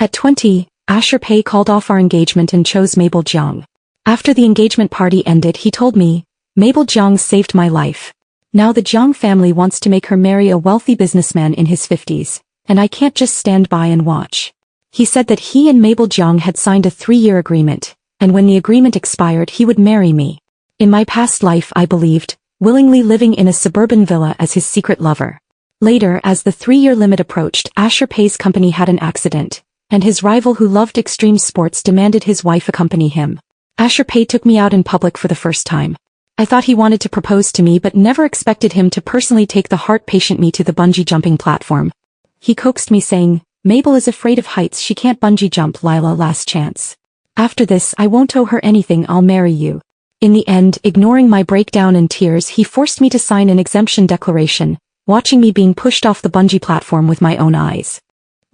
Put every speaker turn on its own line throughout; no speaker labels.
At 20, Asher Pei called off our engagement and chose Mabel Jiang. After the engagement party ended, he told me, "Mabel Jiang saved my life. Now the Jiang family wants to make her marry a wealthy businessman in his 50s, and I can't just stand by and watch." He said that he and Mabel Jiang had signed a 3-year agreement, and when the agreement expired he would marry me. In my past life I believed, willingly living in a suburban villa as his secret lover. Later, as the 3-year limit approached, Asher Pei's company had an accident, and his rival who loved extreme sports demanded his wife accompany him. Asher Pei took me out in public for the first time. I thought he wanted to propose to me but never expected him to personally take the heart patient me to the bungee jumping platform. He coaxed me saying, "Mabel is afraid of heights, she can't bungee jump, Lila, last chance. After this I won't owe her anything, I'll marry you." In the end, ignoring my breakdown and tears, he forced me to sign an exemption declaration, watching me being pushed off the bungee platform with my own eyes.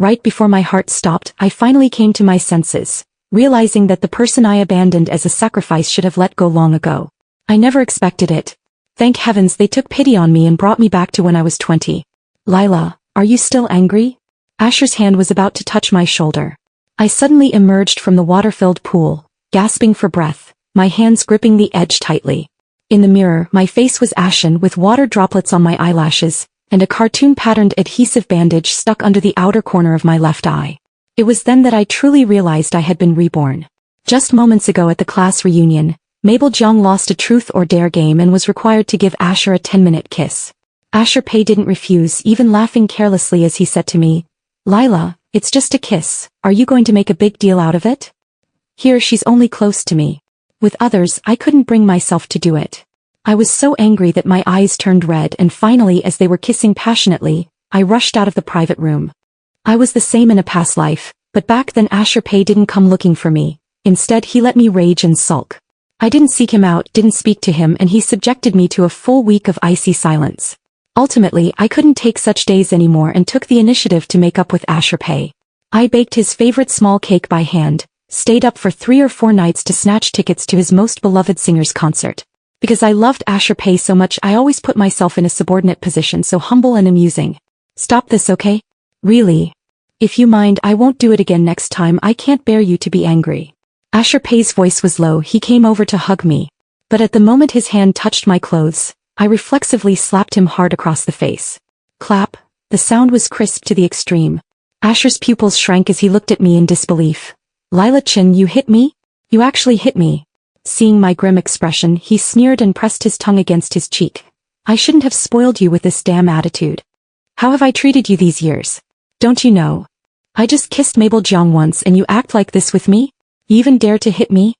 Right before my heart stopped, I finally came to my senses, realizing that the person I abandoned as a sacrifice should have let go long ago. I never expected it. Thank heavens they took pity on me and brought me back to when I was 20. "Lila, are you still angry?" Asher's hand was about to touch my shoulder. I suddenly emerged from the water-filled pool, gasping for breath, my hands gripping the edge tightly. In the mirror, my face was ashen with water droplets on my eyelashes, and a cartoon-patterned adhesive bandage stuck under the outer corner of my left eye. It was then that I truly realized I had been reborn. Just moments ago at the class reunion, Mabel Jiang lost a truth or dare game and was required to give Asher a 10-minute kiss. Asher Pei didn't refuse, even laughing carelessly as he said to me, "Lila, it's just a kiss, are you going to make a big deal out of it?" Here she's only close to me. With others, I couldn't bring myself to do it. I was so angry that my eyes turned red, and finally, as they were kissing passionately, I rushed out of the private room. I was the same in a past life, but back then Asher Pei didn't come looking for me. Instead he let me rage and sulk. I didn't seek him out, didn't speak to him, and he subjected me to a full week of icy silence. Ultimately, I couldn't take such days anymore and took the initiative to make up with Asher Pei. I baked his favorite small cake by hand, stayed up for 3 or 4 nights to snatch tickets to his most beloved singer's concert. Because I loved Asher Pei so much, I always put myself in a subordinate position, so humble and amusing. "Stop this, okay? Really? If you mind, I won't do it again next time, I can't bear you to be angry." Asher Pei's voice was low, he came over to hug me. But at the moment his hand touched my clothes, I reflexively slapped him hard across the face. Clap. The sound was crisp to the extreme. Asher's pupils shrank as he looked at me in disbelief. "Lila Chin, you hit me? You actually hit me." Seeing my grim expression, he sneered and pressed his tongue against his cheek. "I shouldn't have spoiled you with this damn attitude. How have I treated you these years? Don't you know? I just kissed Mabel Jiang once and you act like this with me? You even dare to hit me?"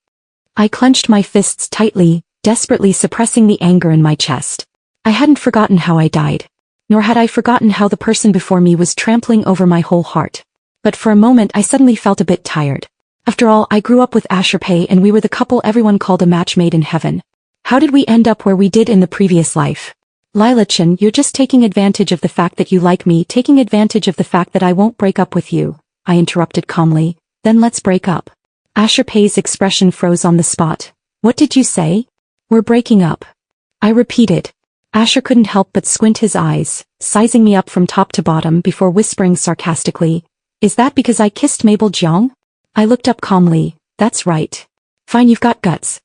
I clenched my fists tightly, desperately suppressing the anger in my chest. I hadn't forgotten how I died. Nor had I forgotten how the person before me was trampling over my whole heart. But for a moment I suddenly felt a bit tired. After all, I grew up with Asher Pei and we were the couple everyone called a match made in heaven. How did we end up where we did in the previous life? "Lila Chin, you're just taking advantage of the fact that you like me, taking advantage of the fact that I won't break up with you," I interrupted calmly. "Then let's break up." Asher Pei's expression froze on the spot. "What did you say?" "We're breaking up," I repeated. Asher couldn't help but squint his eyes, sizing me up from top to bottom before whispering sarcastically, "Is that because I kissed Mabel Jiang?" I looked up calmly. "That's right. Fine, you've got guts.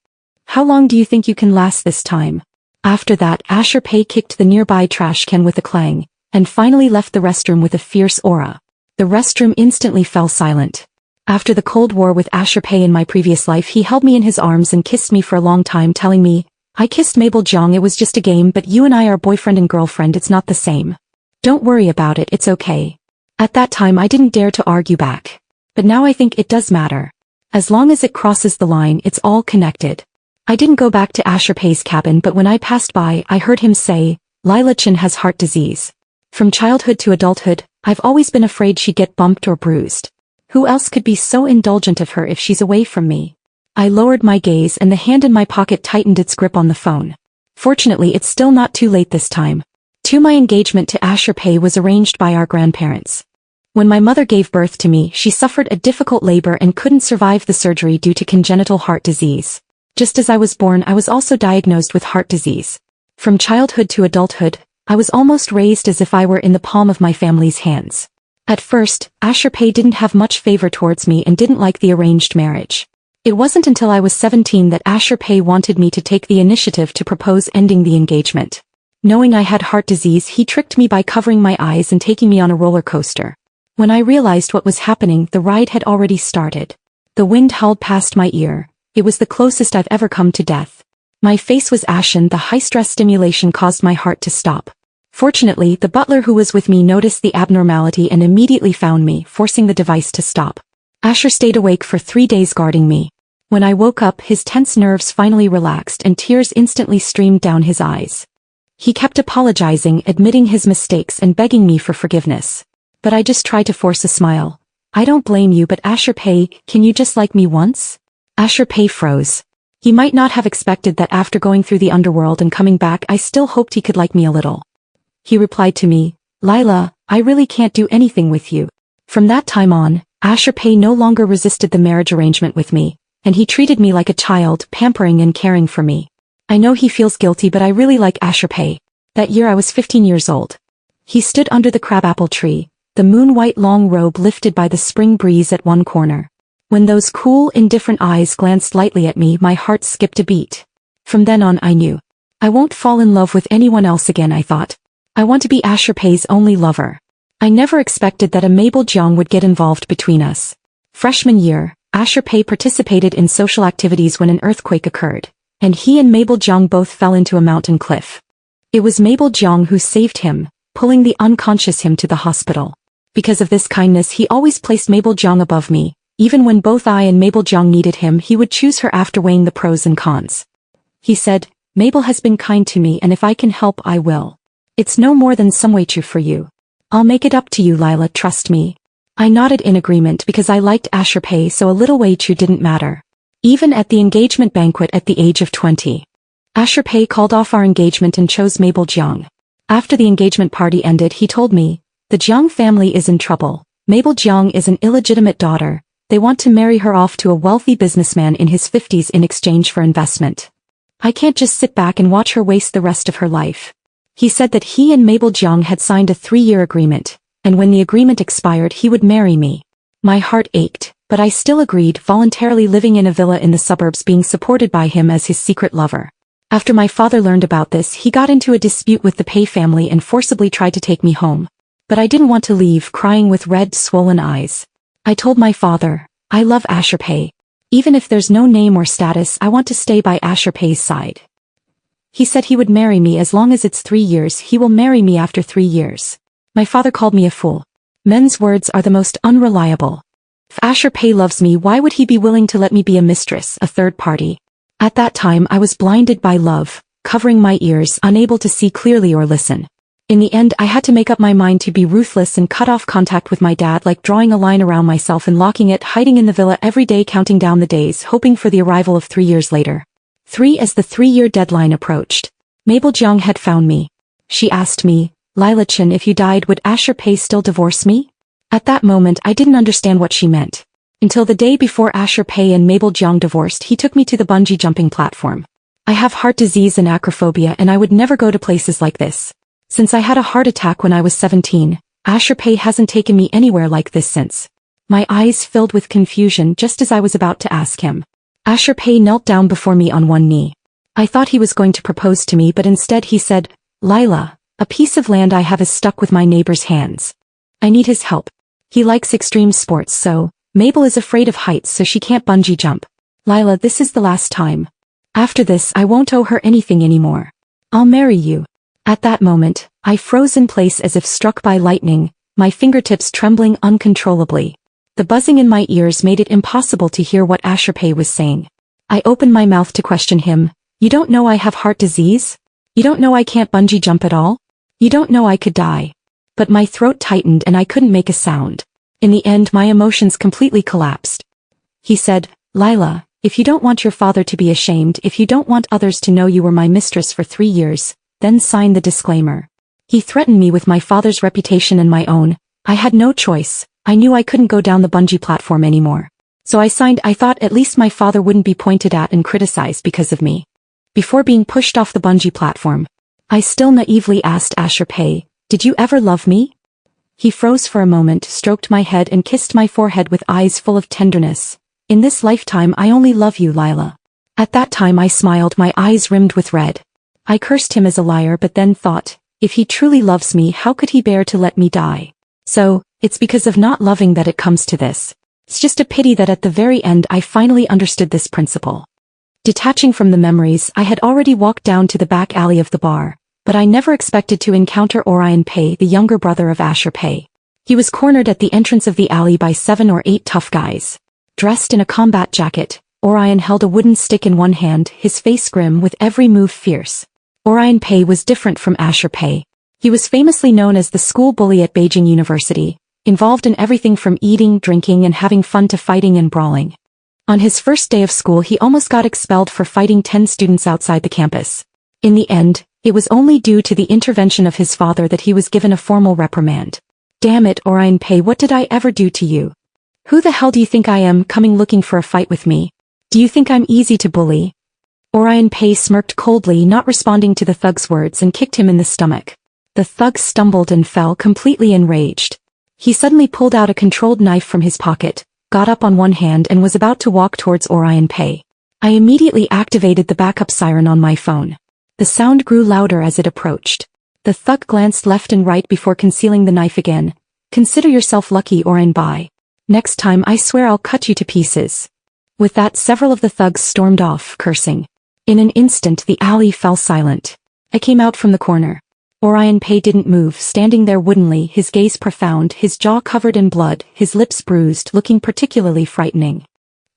How long do you think you can last this time?" After that, Asher Pei kicked the nearby trash can with a clang, and finally left the restroom with a fierce aura. The restroom instantly fell silent. After the Cold War with Asher Pei in my previous life, he held me in his arms and kissed me for a long time, telling me, "I kissed Mabel Jiang, it was just a game, but you and I are boyfriend and girlfriend, it's not the same. Don't worry about it, it's okay." At that time I didn't dare to argue back. But now I think it does matter. As long as it crosses the line, it's all connected. I didn't go back to Asher Pei's cabin, but when I passed by, I heard him say, "Lila Chin has heart disease. From childhood to adulthood, I've always been afraid she'd get bumped or bruised. Who else could be so indulgent of her if she's away from me?" I lowered my gaze and the hand in my pocket tightened its grip on the phone. Fortunately, it's still not too late this time. My engagement to Asher Pei was arranged by our grandparents. When my mother gave birth to me, she suffered a difficult labor and couldn't survive the surgery due to congenital heart disease. Just as I was born, I was also diagnosed with heart disease. From childhood to adulthood, I was almost raised as if I were in the palm of my family's hands. At first, Asher Pei didn't have much favor towards me and didn't like the arranged marriage. It wasn't until I was 17 that Asher Pei wanted me to take the initiative to propose ending the engagement. Knowing I had heart disease, he tricked me by covering my eyes and taking me on a roller coaster. When I realized what was happening, the ride had already started. The wind howled past my ear. It was the closest I've ever come to death. My face was ashen. The high-stress stimulation caused my heart to stop. Fortunately, the butler who was with me noticed the abnormality and immediately found me, forcing the device to stop. Asher stayed awake for 3 days guarding me. When I woke up, his tense nerves finally relaxed and tears instantly streamed down his eyes. He kept apologizing, admitting his mistakes and begging me for forgiveness. But I just tried to force a smile. "I don't blame you, but Asher Pei, can you just like me once?" Asher Pei froze. He might not have expected that after going through the underworld and coming back I still hoped he could like me a little. He replied to me, "Lila, I really can't do anything with you." From that time on, Asher Pei no longer resisted the marriage arrangement with me, and he treated me like a child, pampering and caring for me. I know he feels guilty, but I really like Asher Pei. That year I was 15 years old. He stood under the crabapple tree, the moon-white long robe lifted by the spring breeze at one corner. When those cool, indifferent eyes glanced lightly at me, my heart skipped a beat. From then on I knew. I won't fall in love with anyone else again, I thought. I want to be Asher Pei's only lover. I never expected that a Mabel Jiang would get involved between us. Freshman year, Asher Pei participated in social activities when an earthquake occurred, and he and Mabel Jiang both fell into a mountain cliff. It was Mabel Jiang who saved him, pulling the unconscious him to the hospital. Because of this kindness, he always placed Mabel Jiang above me. Even when both I and Mabel Jiang needed him, he would choose her after weighing the pros and cons. He said, "Mabel has been kind to me, and if I can help, I will. It's no more than some way for you. I'll make it up to you, Lila, trust me." I nodded in agreement because I liked Asher Pei, so a little waichu didn't matter. Even at the engagement banquet at the age of 20. Asher Pei called off our engagement and chose Mabel Jiang. After the engagement party ended, he told me, "The Jiang family is in trouble. Mabel Jiang is an illegitimate daughter. They want to marry her off to a wealthy businessman in his 50s in exchange for investment. I can't just sit back and watch her waste the rest of her life." He said that he and Mabel Jiang had signed a 3-year agreement, and when the agreement expired he would marry me. My heart ached, but I still agreed, voluntarily living in a villa in the suburbs, being supported by him as his secret lover. After my father learned about this, he got into a dispute with the Pei family and forcibly tried to take me home. But I didn't want to leave, crying with red, swollen eyes. I told my father, "I love Asher Pei. Even if there's no name or status, I want to stay by Asher Pei's side." He said he would marry me as long as it's 3 years. He will marry me after 3 years. My father called me a fool. Men's words are the most unreliable. If Asher Pei loves me, why would he be willing to let me be a mistress, a third party? At that time I was blinded by love, covering my ears, unable to see clearly or listen. In the end, I had to make up my mind to be ruthless and cut off contact with my dad, like drawing a line around myself and locking it, hiding in the villa every day, counting down the days, hoping for the arrival of 3 years later. As the 3-year deadline approached, Mabel Jiang had found me. She asked me, "Lila Chen, if you died, would Asher Pei still divorce me?" At that moment I didn't understand what she meant. Until the day before Asher Pei and Mabel Jiang divorced, he took me to the bungee jumping platform. I have heart disease and acrophobia, and I would never go to places like this. Since I had a heart attack when I was 17, Asher Pei hasn't taken me anywhere like this since. My eyes filled with confusion just as I was about to ask him. Asher Pei knelt down before me on one knee. I thought he was going to propose to me, but instead he said, "Lila, a piece of land I have is stuck with my neighbor's hands. I need his help. He likes extreme sports, so Mabel is afraid of heights, so she can't bungee jump. Lila, this is the last time. After this I won't owe her anything anymore. I'll marry you." At that moment, I froze in place as if struck by lightning, my fingertips trembling uncontrollably. The buzzing in my ears made it impossible to hear what Asher Pei was saying. I opened my mouth to question him. "You don't know I have heart disease? You don't know I can't bungee jump at all? You don't know I could die?" But my throat tightened and I couldn't make a sound. In the end, my emotions completely collapsed. He said, "Lila, if you don't want your father to be ashamed, if you don't want others to know you were my mistress for 3 years, then sign the disclaimer." He threatened me with my father's reputation and my own. I had no choice. I knew I couldn't go down the bungee platform anymore. So I signed. I thought at least my father wouldn't be pointed at and criticized because of me. Before being pushed off the bungee platform, I still naively asked Asher Pei, "Did you ever love me?" He froze for a moment, stroked my head and kissed my forehead with eyes full of tenderness. In this lifetime I only love you, Lila. At that time I smiled, my eyes rimmed with red. I cursed him as a liar but then thought, if he truly loves me, how could he bear to let me die? So, it's because of not loving that it comes to this. It's just a pity that at the very end I finally understood this principle. Detaching from the memories, I had already walked down to the back alley of the bar, but I never expected to encounter Orion Pay, the younger brother of Asher Pay. He was cornered at the entrance of the alley by 7 or 8 tough guys. Dressed in a combat jacket, Orion held a wooden stick in one hand, his face grim with every move fierce. Orion Pay was different from Asher Pay. He was famously known as the school bully at Beijing University, involved in everything from eating, drinking and having fun to fighting and brawling. On his first day of school he almost got expelled for fighting 10 students outside the campus. In the end, it was only due to the intervention of his father that he was given a formal reprimand. Damn it, Orion Pay, what did I ever do to you? Who the hell do you think I am, coming looking for a fight with me? Do you think I'm easy to bully? Orion Pay smirked coldly, not responding to the thug's words, and kicked him in the stomach. The thug stumbled and fell, completely enraged. He suddenly pulled out a controlled knife from his pocket, got up on one hand and was about to walk towards Orion Pay. I immediately activated the backup siren on my phone. The sound grew louder as it approached. The thug glanced left and right before concealing the knife again. Consider yourself lucky, Orion. Bye. Next time I swear I'll cut you to pieces. With that, several of the thugs stormed off, cursing. In an instant the alley fell silent. I came out from the corner. Orion Pay didn't move, standing there woodenly, his gaze profound, his jaw covered in blood, his lips bruised, looking particularly frightening.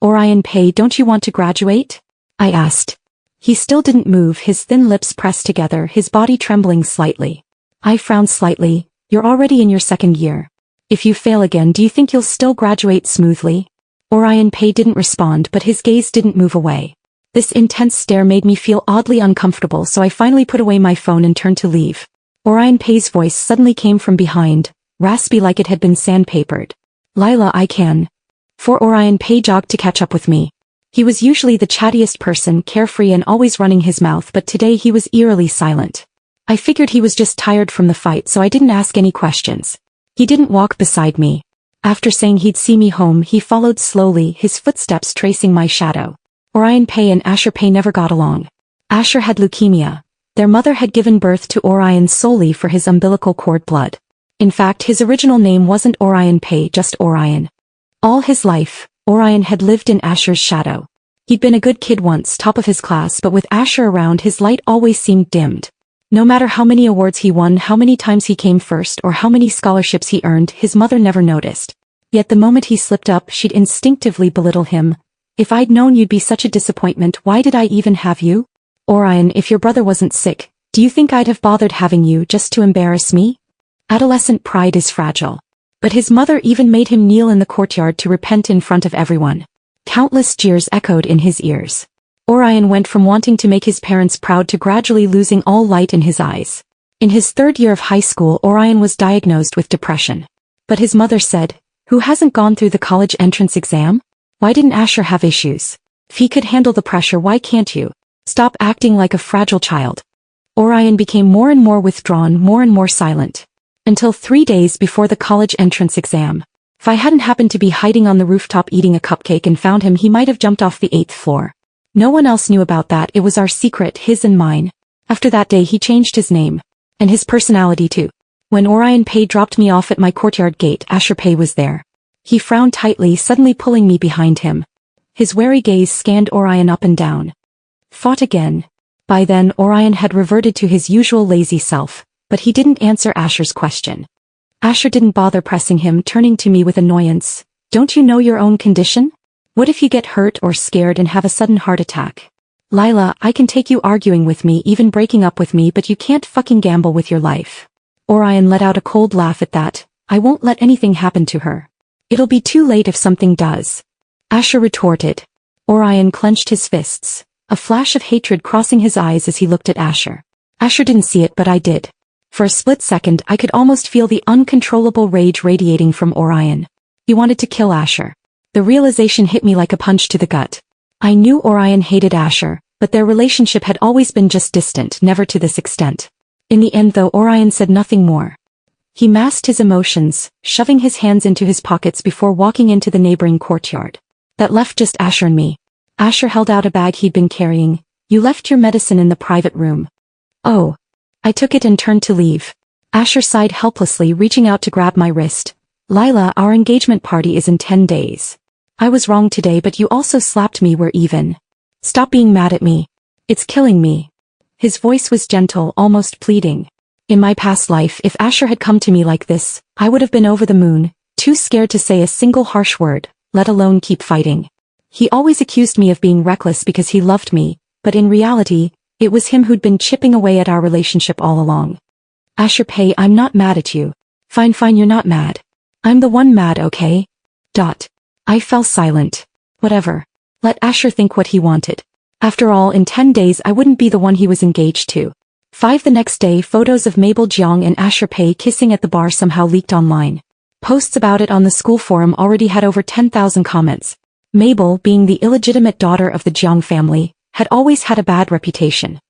Orion Pay, don't you want to graduate? I asked. He still didn't move, his thin lips pressed together, his body trembling slightly. I frowned slightly. You're already in your second year. If you fail again, do you think you'll still graduate smoothly? Orion Pay didn't respond, but his gaze didn't move away. This intense stare made me feel oddly uncomfortable, so I finally put away my phone and turned to leave. Orion Pay's voice suddenly came from behind, raspy like it had been sandpapered. Lila, I can. For Orion Pay jogged to catch up with me. He was usually the chattiest person, carefree and always running his mouth, but today he was eerily silent. I figured he was just tired from the fight, so I didn't ask any questions. He didn't walk beside me. After saying he'd see me home, he followed slowly, his footsteps tracing my shadow. Orion Pay and Asher Pay never got along. Asher had leukemia. Their mother had given birth to Orion solely for his umbilical cord blood. In fact, his original name wasn't Orion Pay, just Orion. All his life, Orion had lived in Asher's shadow. He'd been a good kid once, top of his class, but with Asher around his light always seemed dimmed. No matter how many awards he won, how many times he came first, or how many scholarships he earned, his mother never noticed. Yet the moment he slipped up, she'd instinctively belittle him. If I'd known you'd be such a disappointment, why did I even have you? Orion, if your brother wasn't sick, do you think I'd have bothered having you just to embarrass me? Adolescent pride is fragile. But his mother even made him kneel in the courtyard to repent in front of everyone. Countless jeers echoed in his ears. Orion went from wanting to make his parents proud to gradually losing all light in his eyes. In his 3rd year of high school, Orion was diagnosed with depression. But his mother said, "Who hasn't gone through the college entrance exam? Why didn't Asher have issues? If he could handle the pressure, why can't you? Stop acting like a fragile child." Orion became more and more withdrawn, more and more silent. Until 3 days before the college entrance exam. If I hadn't happened to be hiding on the rooftop eating a cupcake and found him, he might have jumped off the 8th floor. No one else knew about that, it was our secret, his and mine. After that day he changed his name. And his personality too. When Orion Pay dropped me off at my courtyard gate, Asher Pay was there. He frowned tightly, suddenly pulling me behind him. His wary gaze scanned Orion up and down. Fought again. By then Orion had reverted to his usual lazy self. But he didn't answer Asher's question. Asher didn't bother pressing him, turning to me with annoyance. "Don't you know your own condition? What if you get hurt or scared and have a sudden heart attack? Lila, I can take you arguing with me, even breaking up with me, but you can't fucking gamble with your life." Orion let out a cold laugh at that. "I won't let anything happen to her. It'll be too late if something does." Asher retorted. Orion clenched his fists, a flash of hatred crossing his eyes as he looked at Asher. Asher didn't see it, but I did. For a split second I could almost feel the uncontrollable rage radiating from Orion. He wanted to kill Asher. The realization hit me like a punch to the gut. I knew Orion hated Asher, but their relationship had always been just distant, never to this extent. In the end though, Orion said nothing more. He masked his emotions, shoving his hands into his pockets before walking into the neighboring courtyard. That left just Asher and me. Asher held out a bag he'd been carrying. You left your medicine in the private room. Oh. I took it and turned to leave. Asher sighed helplessly, reaching out to grab my wrist. Lila, our engagement party is in 10 days. I was wrong today, but you also slapped me. We're even. Stop being mad at me. It's killing me. His voice was gentle, almost pleading. In my past life, if Asher had come to me like this, I would have been over the moon, too scared to say a single harsh word, let alone keep fighting. He always accused me of being reckless because he loved me, but in reality, it was him who'd been chipping away at our relationship all along. Asher Pei, I'm not mad at you. Fine, you're not mad. I'm the one mad, okay? I fell silent. Whatever. Let Asher think what he wanted. After all, in 10 days I wouldn't be the one he was engaged to. 5 The next day, photos of Mabel Jiang and Asher Pei kissing at the bar somehow leaked online. Posts about it on the school forum already had over 10,000 comments. Mabel, being the illegitimate daughter of the Jiang family, had always had a bad reputation.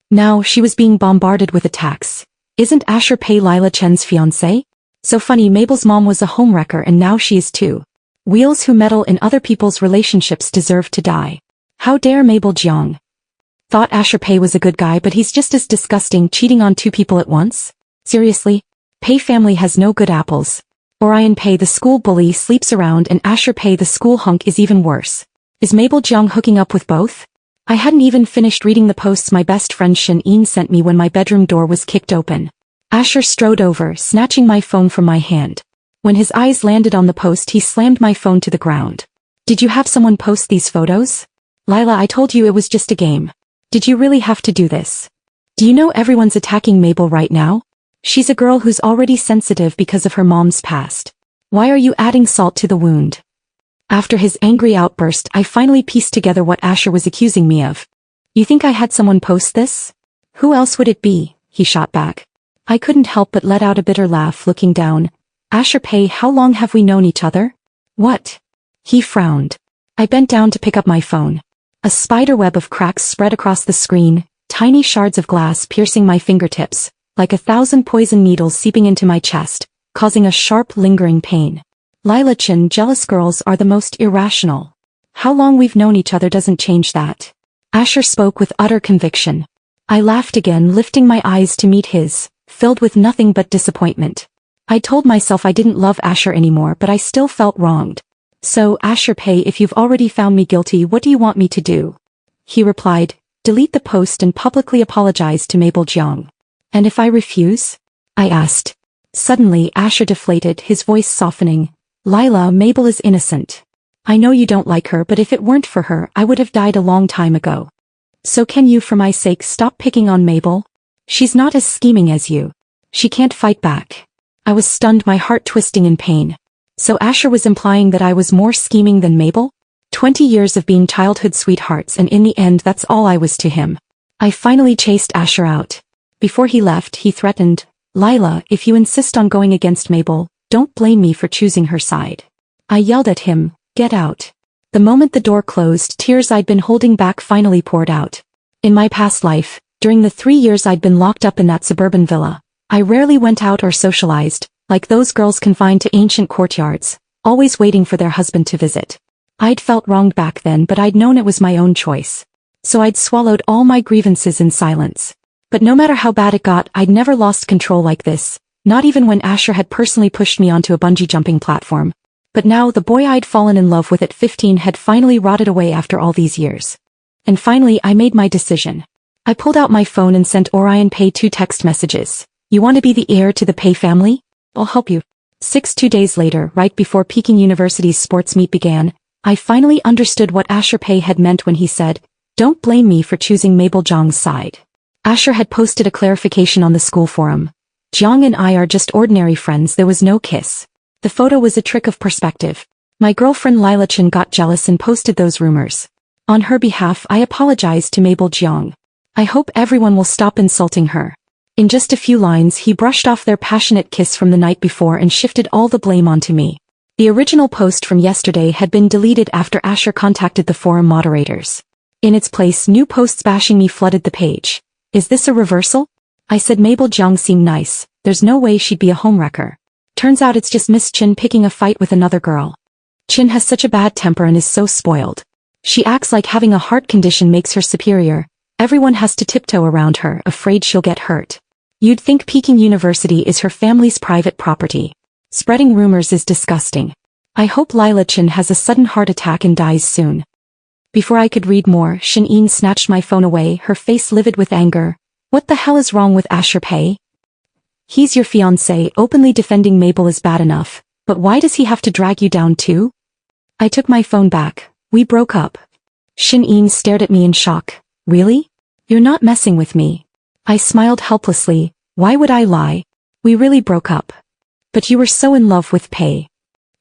Now she was being bombarded with attacks. Isn't Asher Pei Lila Chen's fiancé? So funny, Mabel's mom was a homewrecker and now she is too. Wheels who meddle in other people's relationships deserve to die. How dare Mabel Jiang? Thought Asher Pei was a good guy, but he's just as disgusting, cheating on 2 people at once? Seriously? Pei family has no good apples. Orion Pei the school bully sleeps around and Asher Pei the school hunk is even worse. Is Mabel Jiang hooking up with both? I hadn't even finished reading the posts my best friend Shen Yin sent me when my bedroom door was kicked open. Asher strode over, snatching my phone from my hand. When his eyes landed on the post, he slammed my phone to the ground. Did you have someone post these photos? Lila, I told you it was just a game. Did you really have to do this? Do you know everyone's attacking Mabel right now? She's a girl who's already sensitive because of her mom's past. Why are you adding salt to the wound? After his angry outburst, I finally pieced together what Asher was accusing me of. You think I had someone post this? Who else would it be? He shot back. I couldn't help but let out a bitter laugh, looking down. Asher Pei, how long have we known each other? What? He frowned. I bent down to pick up my phone. A spiderweb of cracks spread across the screen, tiny shards of glass piercing my fingertips, like 1,000 poison needles seeping into my chest, causing a sharp, lingering pain. Lila Chen, jealous girls are the most irrational. How long we've known each other doesn't change that. Asher spoke with utter conviction. I laughed again, lifting my eyes to meet his, filled with nothing but disappointment. I told myself I didn't love Asher anymore, but I still felt wronged. So, Asher Pei, if you've already found me guilty, what do you want me to do? He replied, delete the post and publicly apologize to Mabel Jiang. And if I refuse? I asked. Suddenly, Asher deflated, his voice softening. Lila, Mabel is innocent. I know you don't like her, but if it weren't for her, I would have died a long time ago. So can you, for my sake, stop picking on Mabel? She's not as scheming as you. She can't fight back. I was stunned, my heart twisting in pain. So Asher was implying that I was more scheming than Mabel? 20 years of being childhood sweethearts, and in the end that's all I was to him. I finally chased Asher out. Before he left, he threatened, Lila, if you insist on going against Mabel, don't blame me for choosing her side. I yelled at him, get out. The moment the door closed, tears I'd been holding back finally poured out. In my past life, during the 3 years I'd been locked up in that suburban villa, I rarely went out or socialized, like those girls confined to ancient courtyards, always waiting for their husband to visit. I'd felt wronged back then, but I'd known it was my own choice. So I'd swallowed all my grievances in silence. But no matter how bad it got, I'd never lost control like this, not even when Asher had personally pushed me onto a bungee jumping platform. But now the boy I'd fallen in love with at 15 had finally rotted away after all these years. And finally I made my decision. I pulled out my phone and sent Orion Pei 2 text messages. You want to be the heir to the Pei family? I'll help you. 2 days later, right before Peking University's sports meet began, I finally understood what Asher Pei had meant when he said, don't blame me for choosing Mabel Jiang's side. Asher had posted a clarification on the school forum. Jiang and I are just ordinary friends, there was no kiss. The photo was a trick of perspective. My girlfriend Lila Chen got jealous and posted those rumors. On her behalf, I apologized to Mabel Jiang. I hope everyone will stop insulting her. In just a few lines, he brushed off their passionate kiss from the night before and shifted all the blame onto me. The original post from yesterday had been deleted after Asher contacted the forum moderators. In its place, new posts bashing me flooded the page. Is this a reversal? I said Mabel Jiang seemed nice, There's no way she'd be a homewrecker. Turns out it's just Miss Chin picking a fight with another girl. Chin has such a bad temper and is so spoiled. She acts like having a heart condition makes her superior. Everyone has to tiptoe around her, afraid she'll get hurt. You'd think Peking University is her family's private property. Spreading rumors is disgusting. I hope Lila Chin has a sudden heart attack and dies soon. Before I could read more, Shin-in snatched my phone away, her face livid with anger. What the hell is wrong with Asher Pei? He's your fiancé. Openly defending Mabel is bad enough, but why does he have to drag you down too? I took my phone back. We broke up. Shin-in stared at me in shock. Really? You're not messing with me. I smiled helplessly. Why would I lie? We really broke up. But you were so in love with Pei.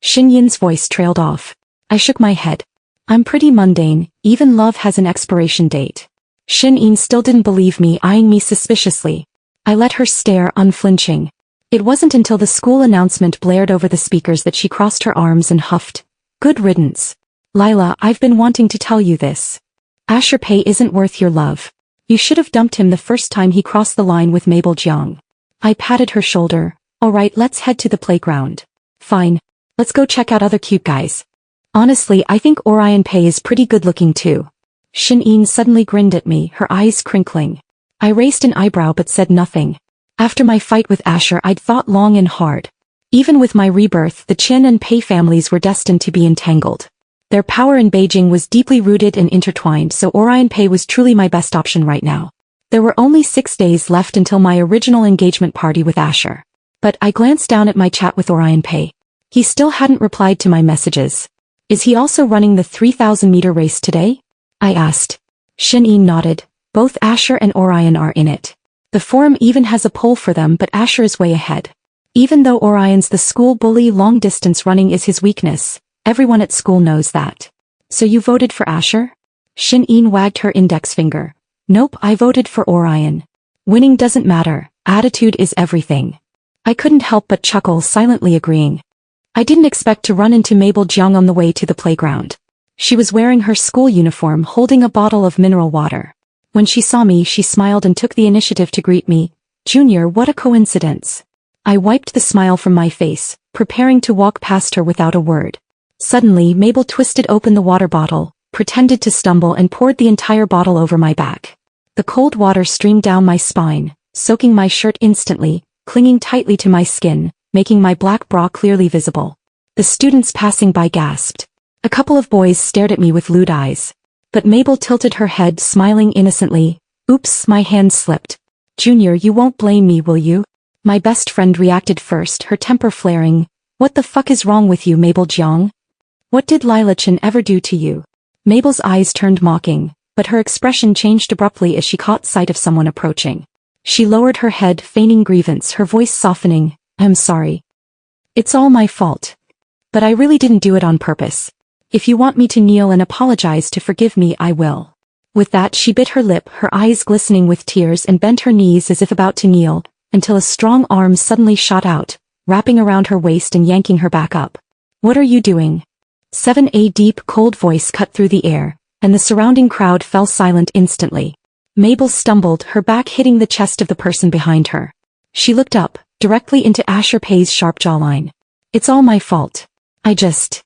Shin-yin's voice trailed off. I shook my head. I'm pretty mundane, even love has an expiration date. Shin-in still didn't believe me, eyeing me suspiciously. I let her stare, unflinching. It wasn't until the school announcement blared over the speakers that she crossed her arms and huffed. Good riddance. Lila, I've been wanting to tell you this. Asher Pei isn't worth your love. You should have dumped him the first time he crossed the line with Mabel Jiang. I patted her shoulder. Alright, let's head to the playground. Fine. Let's go check out other cute guys. Honestly, I think Orion Pei is pretty good looking too. Shin-in suddenly grinned at me, her eyes crinkling. I raised an eyebrow but said nothing. After my fight with Asher, I'd thought long and hard. Even with my rebirth, the Chin and Pei families were destined to be entangled. Their power in Beijing was deeply rooted and intertwined, so Orion Pei was truly my best option right now. There were only 6 days left until my original engagement party with Asher. But I glanced down at my chat with Orion Pei. He still hadn't replied to my messages. Is he also running the 3,000-meter race today? I asked. Shin-in nodded. Both Asher and Orion are in it. The forum even has a poll for them, but Asher is way ahead. Even though Orion's the school bully, long-distance running is his weakness. Everyone at school knows that. So you voted for Asher? Shin-in wagged her index finger. Nope, I voted for Orion. Winning doesn't matter. Attitude is everything. I couldn't help but chuckle, silently agreeing. I didn't expect to run into Mabel Jiang on the way to the playground. She was wearing her school uniform, holding a bottle of mineral water. When she saw me, she smiled and took the initiative to greet me. Junior, what a coincidence. I wiped the smile from my face, preparing to walk past her without a word. Suddenly, Mabel twisted open the water bottle, pretended to stumble and poured the entire bottle over my back. The cold water streamed down my spine, soaking my shirt instantly, clinging tightly to my skin, making my black bra clearly visible. The students passing by gasped. A couple of boys stared at me with lewd eyes. But Mabel tilted her head, smiling innocently. Oops, my hand slipped. Junior, you won't blame me, will you? My best friend reacted first, her temper flaring. What the fuck is wrong with you, Mabel Jiang? What did Lila Chin ever do to you? Mabel's eyes turned mocking, but her expression changed abruptly as she caught sight of someone approaching. She lowered her head, feigning grievance, her voice softening. I'm sorry. It's all my fault. But I really didn't do it on purpose. If you want me to kneel and apologize to forgive me, I will. With that, she bit her lip, her eyes glistening with tears, and bent her knees as if about to kneel, until a strong arm suddenly shot out, wrapping around her waist and yanking her back up. What are you doing? 7A deep, cold voice cut through the air, and the surrounding crowd fell silent instantly. Mabel stumbled, her back hitting the chest of the person behind her. She looked up, directly into Asher Pei's sharp jawline. It's all my fault. I just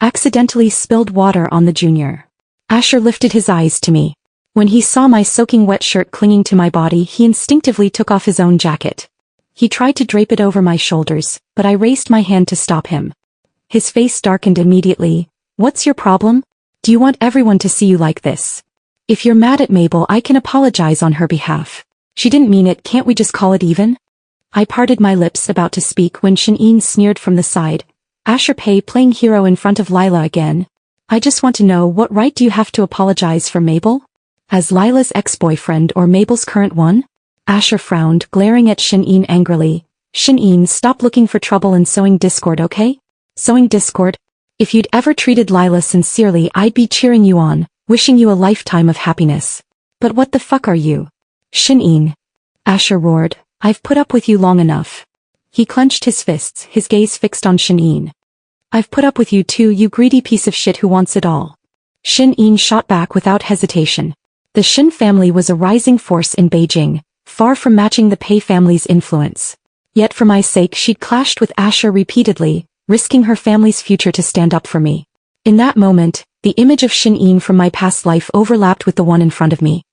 accidentally spilled water on the junior. Asher lifted his eyes to me. When he saw my soaking wet shirt clinging to my body, he instinctively took off his own jacket. He tried to drape it over my shoulders, but I raised my hand to stop him. His face darkened immediately. What's your problem? Do you want everyone to see you like this? If you're mad at Mabel, I can apologize on her behalf. She didn't mean it, can't we just call it even? I parted my lips, about to speak, when Shin-in sneered from the side. Asher Pei playing hero in front of Lila again. I just want to know, what right do you have to apologize for Mabel? As Lila's ex-boyfriend or Mabel's current one? Asher frowned, glaring at Shin-in angrily. Shin-in, stop looking for trouble and sowing discord, okay? Sowing discord? If you'd ever treated Lila sincerely, I'd be cheering you on, wishing you a lifetime of happiness. But what the fuck are you? Shin-in. Asher roared. I've put up with you long enough. He clenched his fists, his gaze fixed on Shin-in. I've put up with you too, you greedy piece of shit who wants it all. Shin-in shot back without hesitation. The Shin family was a rising force in Beijing, far from matching the Pei family's influence. Yet for my sake she'd clashed with Asher repeatedly, risking her family's future to stand up for me. In that moment, the image of Shin-in from my past life overlapped with the one in front of me.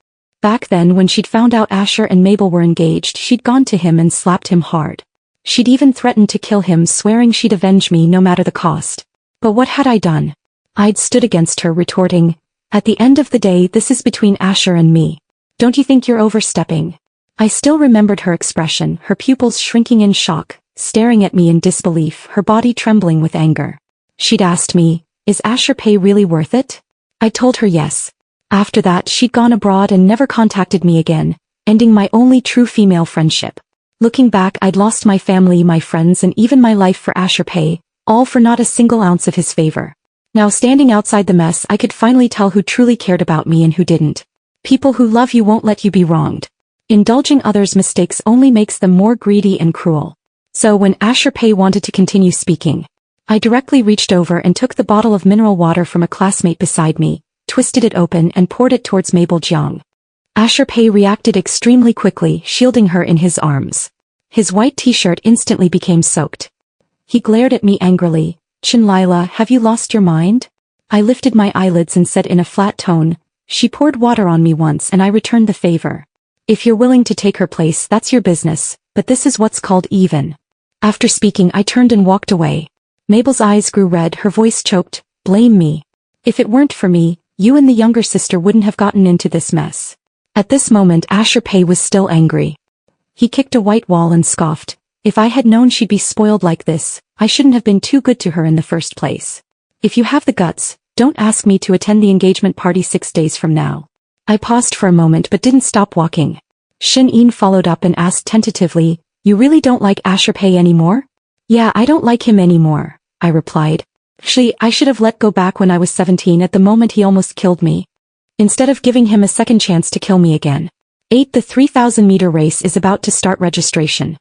Back then when she'd found out Asher and Mabel were engaged, she'd gone to him and slapped him hard. She'd even threatened to kill him, swearing she'd avenge me no matter the cost. But what had I done? I'd stood against her, retorting, "At the end of the day, this is between Asher and me. Don't you think you're overstepping?" I still remembered her expression, her pupils shrinking in shock, staring at me in disbelief, her body trembling with anger. She'd asked me, "Is Asher Pei really worth it?" I told her yes. After that she'd gone abroad and never contacted me again, ending my only true female friendship. Looking back, I'd lost my family, my friends, and even my life for Asher Pei, all for not a single ounce of his favor. Now standing outside the mess, I could finally tell who truly cared about me and who didn't. People who love you won't let you be wronged. Indulging others' mistakes only makes them more greedy and cruel. So when Asher Pei wanted to continue speaking, I directly reached over and took the bottle of mineral water from a classmate beside me, twisted it open and poured it towards Mabel Jiang. Asher Pei reacted extremely quickly, shielding her in his arms. His white t-shirt instantly became soaked. He glared at me angrily. "Chen Lila, have you lost your mind?" I lifted my eyelids and said in a flat tone, "She poured water on me once and I returned the favor. If you're willing to take her place, that's your business, but this is what's called even." After speaking, I turned and walked away. Mabel's eyes grew red, her voice choked. "Blame me. If it weren't for me, you and the younger sister wouldn't have gotten into this mess." At this moment Asher Pei was still angry. He kicked a white wall and scoffed. "If I had known she'd be spoiled like this, I shouldn't have been too good to her in the first place. If you have the guts, don't ask me to attend the engagement party 6 days from now." I paused for a moment but didn't stop walking. Shin-in followed up and asked tentatively, "You really don't like Asher Pei anymore?" "Yeah, I don't like him anymore," I replied. I should have let go back when I was 17. At the moment he almost killed me. Instead of giving him a second chance to kill me again. 8. The 3,000-meter race is about to start. Registration.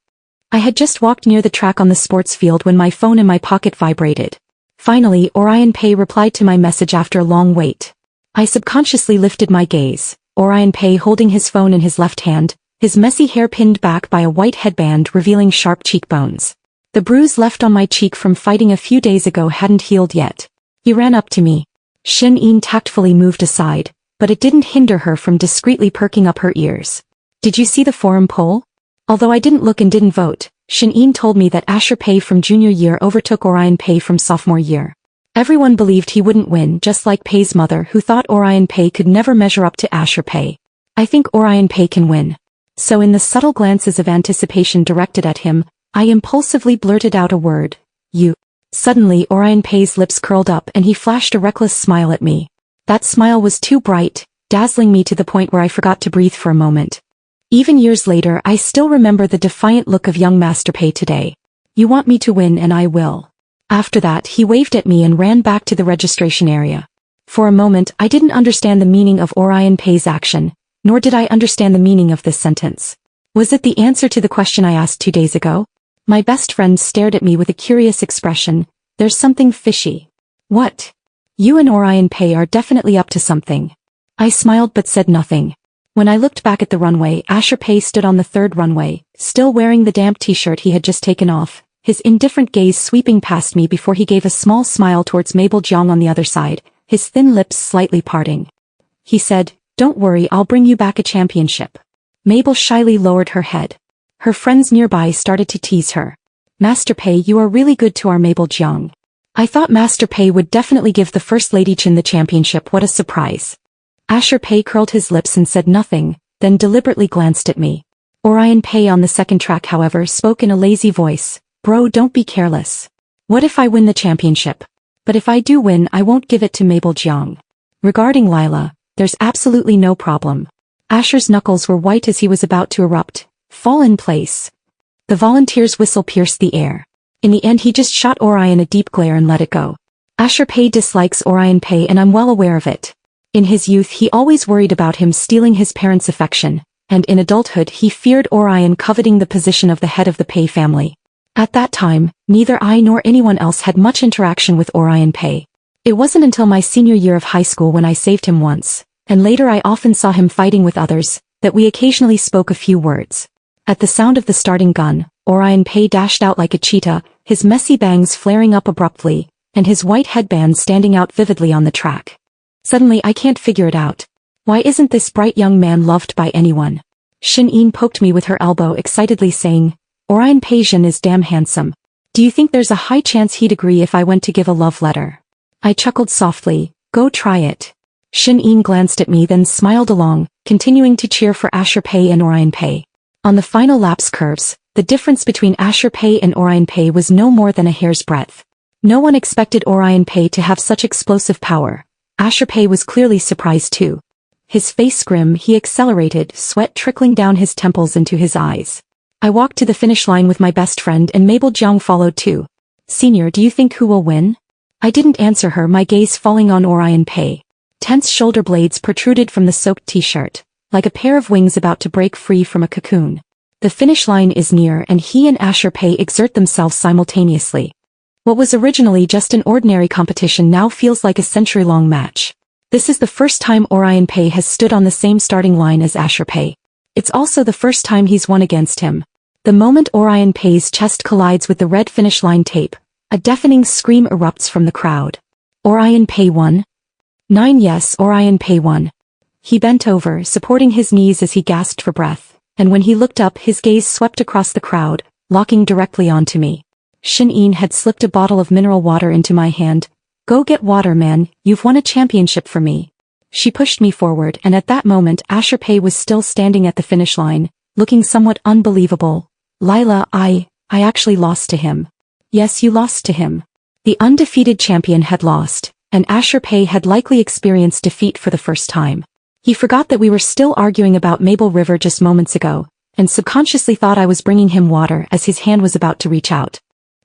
I had just walked near the track on the sports field when my phone in my pocket vibrated. Finally, Orion Pei replied to my message after a long wait. I subconsciously lifted my gaze. Orion Pei holding his phone in his left hand, his messy hair pinned back by a white headband revealing sharp cheekbones. The bruise left on my cheek from fighting a few days ago hadn't healed yet. He ran up to me. Shin-in tactfully moved aside, but it didn't hinder her from discreetly perking up her ears. "Did you see the forum poll?" Although I didn't look and didn't vote, Shin-in told me that Asher Pei from junior year overtook Orion Pei from sophomore year. Everyone believed he wouldn't win, just like Pei's mother, who thought Orion Pei could never measure up to Asher Pei. "I think Orion Pei can win." So in the subtle glances of anticipation directed at him, I impulsively blurted out a word, "You." Suddenly Orion Pei's lips curled up and he flashed a reckless smile at me. That smile was too bright, dazzling me to the point where I forgot to breathe for a moment. Even years later, I still remember the defiant look of young Master Pei today. "You want me to win and I will." After that, he waved at me and ran back to the registration area. For a moment, I didn't understand the meaning of Orion Pei's action, nor did I understand the meaning of this sentence. Was it the answer to the question I asked 2 days ago? My best friend stared at me with a curious expression. "There's something fishy." "What?" "You and Orion Pei are definitely up to something." I smiled but said nothing. When I looked back at the runway, Asher Pei stood on the third runway, still wearing the damp t-shirt he had just taken off, his indifferent gaze sweeping past me before he gave a small smile towards Mabel Jiang on the other side, his thin lips slightly parting. He said, "Don't worry, I'll bring you back a championship." Mabel shyly lowered her head. Her friends nearby started to tease her. "Master Pei, you are really good to our Mabel Jiang." I thought Master Pei would definitely give the First Lady Chen the championship. What a surprise. Asher Pei curled his lips and said nothing, then deliberately glanced at me. Orion Pei on the second track, however, spoke in a lazy voice. "Bro, don't be careless. What if I win the championship? But if I do win, I won't give it to Mabel Jiang. Regarding Lila, there's absolutely no problem." Asher's knuckles were white as he was about to erupt. "Fall in place." The volunteer's whistle pierced the air. In the end, he just shot Orion a deep glare and let it go. Asher Pei dislikes Orion Pei and I'm well aware of it. In his youth he always worried about him stealing his parents' affection, and in adulthood he feared Orion coveting the position of the head of the Pei family. At that time, neither I nor anyone else had much interaction with Orion Pei. It wasn't until my senior year of high school, when I saved him once, and later I often saw him fighting with others, that we occasionally spoke a few words. At the sound of the starting gun, Orion Pei dashed out like a cheetah, his messy bangs flaring up abruptly, and his white headband standing out vividly on the track. Suddenly I can't figure it out. Why isn't this bright young man loved by anyone? Shin-in poked me with her elbow excitedly saying, Orion Pei-jin is damn handsome. Do you think there's a high chance he'd agree if I went to give a love letter? I chuckled softly, go try it. Shin-in glanced at me then smiled along, continuing to cheer for Asher Pei and Orion Pei. On the final lapse curves, the difference between Asher Pei and Orion Pei was no more than a hair's breadth. No one expected Orion Pei to have such explosive power. Asher Pei was clearly surprised too. His face grim, he accelerated, sweat trickling down his temples into his eyes. I walked to the finish line with my best friend and Mabel Jiang followed too. Senior, do you think who will win? I didn't answer her, my gaze falling on Orion Pei. Tense shoulder blades protruded from the soaked t-shirt, like a pair of wings about to break free from a cocoon. The finish line is near and he and Asher Pei exert themselves simultaneously. What was originally just an ordinary competition now feels like a century-long match. This is the first time Orion Pei has stood on the same starting line as Asher Pei. It's also the first time he's won against him. The moment Orion Pei's chest collides with the red finish line tape, a deafening scream erupts from the crowd. Orion Pei won? 9 Yes, Orion Pei won. He bent over, supporting his knees as he gasped for breath, and when he looked up his gaze swept across the crowd, locking directly onto me. Shin-in had slipped a bottle of mineral water into my hand. Go get water, man, you've won a championship for me. She pushed me forward and at that moment Asher Pei was still standing at the finish line, looking somewhat unbelievable. Lila, I actually lost to him. Yes, you lost to him. The undefeated champion had lost, and Asher Pei had likely experienced defeat for the first time. He forgot that we were still arguing about Mabel River just moments ago, and subconsciously thought I was bringing him water as his hand was about to reach out.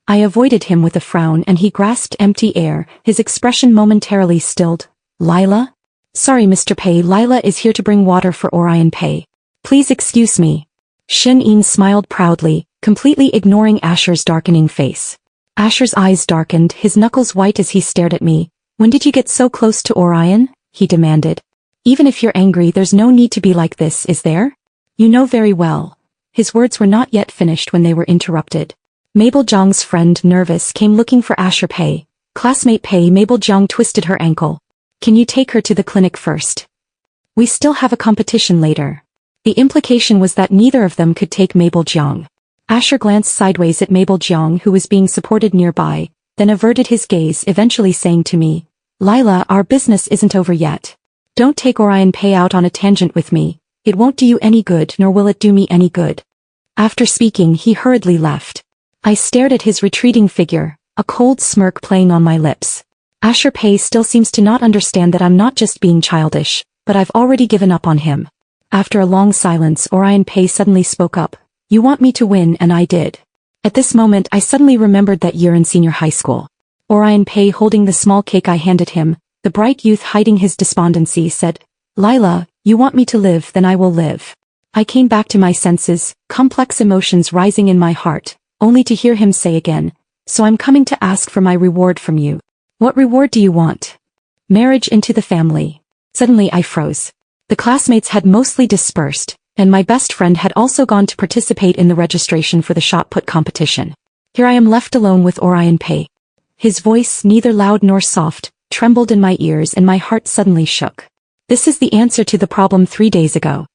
I avoided him with a frown and he grasped empty air, his expression momentarily stilled. Lila? Sorry Mr. Pei, Lila is here to bring water for Orion Pei. Please excuse me. Shin-in smiled proudly, completely ignoring Asher's darkening face. Asher's eyes darkened, his knuckles white as he stared at me. When did you get so close to Orion? He demanded. Even if you're angry, there's no need to be like this, is there? You know very well. His words were not yet finished when they were interrupted. Mabel Jiang's friend, nervous, came looking for Asher Pei. Classmate Pei, Mabel Jiang twisted her ankle. Can you take her to the clinic first? We still have a competition later. The implication was that neither of them could take Mabel Jiang. Asher glanced sideways at Mabel Jiang who was being supported nearby, then averted his gaze, eventually saying to me, Lila, our business isn't over yet. Don't take Orion Pei out on a tangent with me. It won't do you any good nor will it do me any good. After speaking he hurriedly left. I stared at his retreating figure, a cold smirk playing on my lips. Asher Pei still seems to not understand that I'm not just being childish, but I've already given up on him. After a long silence, Orion Pei suddenly spoke up. You want me to win, and I did. At this moment I suddenly remembered that year in senior high school. Orion Pei holding the small cake I handed him, the bright youth hiding his despondency, said, Lila, you want me to live, then I will live. I came back to my senses, complex emotions rising in my heart, only to hear him say again, so I'm coming to ask for my reward from you. What reward do you want? Marriage into the family. Suddenly I froze. The classmates had mostly dispersed, and my best friend had also gone to participate in the registration for the shot put competition. Here I am left alone with Orion Pei. His voice, neither loud nor soft, trembled in my ears and my heart suddenly shook. This is the answer to the problem 3 days ago.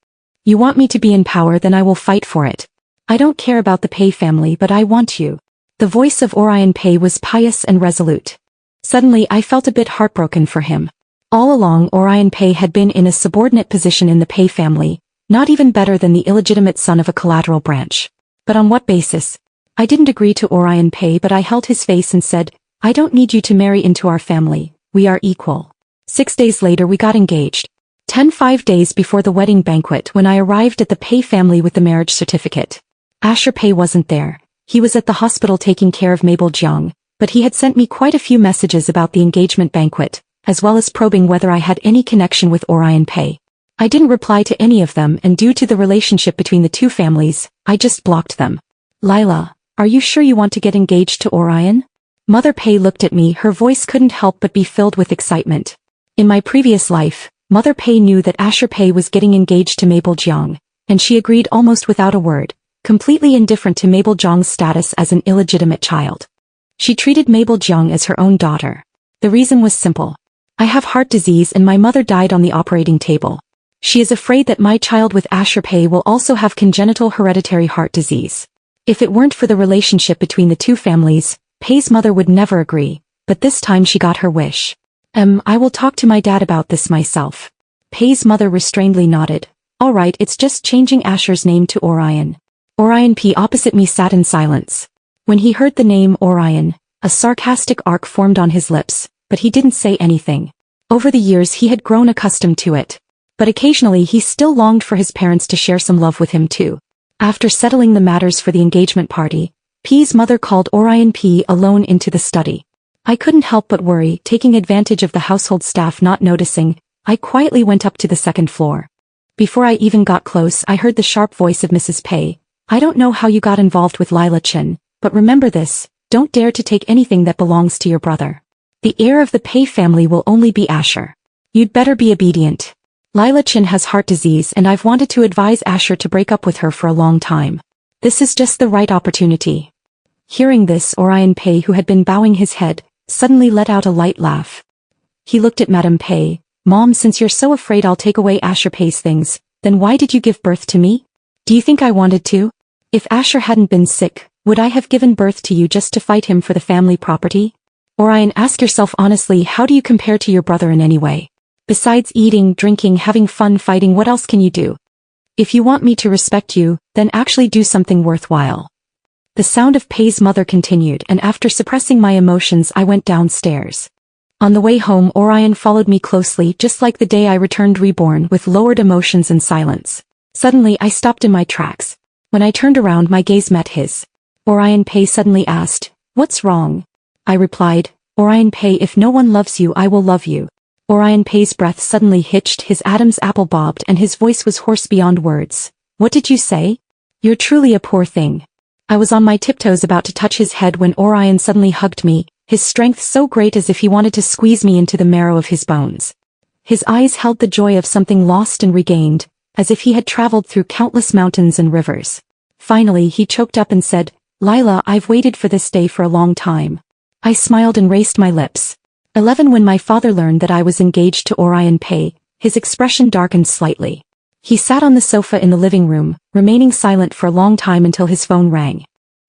You want me to be in power, then I will fight for it. I don't care about the Pei family, but I want you. The voice of Orion Pei was pious and resolute. Suddenly I felt a bit heartbroken for him. All along Orion Pei had been in a subordinate position in the Pei family, not even better than the illegitimate son of a collateral branch. But on what basis? I didn't agree to Orion Pei, but I held his face and said, I don't need you to marry into our family, we are equal. 6 days later we got engaged. 5 days before the wedding banquet when I arrived at the Pei family with the marriage certificate. Asher Pei wasn't there. He was at the hospital taking care of Mabel Jiang, but he had sent me quite a few messages about the engagement banquet, as well as probing whether I had any connection with Orion Pei. I didn't reply to any of them, and due to the relationship between the two families, I just blocked them. Lila, are you sure you want to get engaged to Orion? Mother Pei looked at me, her voice couldn't help but be filled with excitement. In my previous life, Mother Pei knew that Asher Pei was getting engaged to Mabel Jiang, and she agreed almost without a word, completely indifferent to Mabel Jiang's status as an illegitimate child. She treated Mabel Jiang as her own daughter. The reason was simple. I have heart disease and my mother died on the operating table. She is afraid that my child with Asher Pei will also have congenital hereditary heart disease. If it weren't for the relationship between the two families, Pei's mother would never agree, but this time she got her wish. I will talk to my dad about this myself. Pei's mother restrainedly nodded. All right, it's just changing Asher's name to Orion. Orion P opposite me sat in silence. When he heard the name Orion, a sarcastic arc formed on his lips, but he didn't say anything. Over the years he had grown accustomed to it. But occasionally he still longed for his parents to share some love with him too. After settling the matters for the engagement party, P's mother called Orion P alone into the study. I couldn't help but worry, taking advantage of the household staff not noticing. I quietly went up to the second floor. Before I even got close, I heard the sharp voice of Mrs. Pei. I don't know how you got involved with Lila Chen, but remember this, don't dare to take anything that belongs to your brother. The heir of the Pei family will only be Asher. You'd better be obedient. Lila Chen has heart disease and I've wanted to advise Asher to break up with her for a long time. This is just the right opportunity. Hearing this, Orion Pei, who had been bowing his head, suddenly let out a light laugh. He looked at Madame Pei. Mom, since you're so afraid I'll take away Asher Pei's things, then why did you give birth to me? Do you think I wanted to? If Asher hadn't been sick, would I have given birth to you just to fight him for the family property? Orion, ask yourself honestly, how do you compare to your brother in any way? Besides eating, drinking, having fun, fighting, what else can you do? If you want me to respect you, then actually do something worthwhile. The sound of Pei's mother continued, and after suppressing my emotions I went downstairs. On the way home, Orion followed me closely, just like the day I returned reborn, with lowered emotions and silence. Suddenly I stopped in my tracks. When I turned around my gaze met his. Orion Pei suddenly asked, "What's wrong?" I replied, "Orion Pei, if no one loves you I will love you." Orion Pei's breath suddenly hitched, his Adam's apple bobbed and his voice was hoarse beyond words. "What did you say? You're truly a poor thing." I was on my tiptoes about to touch his head when Orion suddenly hugged me, his strength so great as if he wanted to squeeze me into the marrow of his bones. His eyes held the joy of something lost and regained, as if he had traveled through countless mountains and rivers. Finally he choked up and said, "Lila, I've waited for this day for a long time." I smiled and raised my lips. 11 When my father learned that I was engaged to Orion Pei, his expression darkened slightly. He sat on the sofa in the living room, remaining silent for a long time until his phone rang.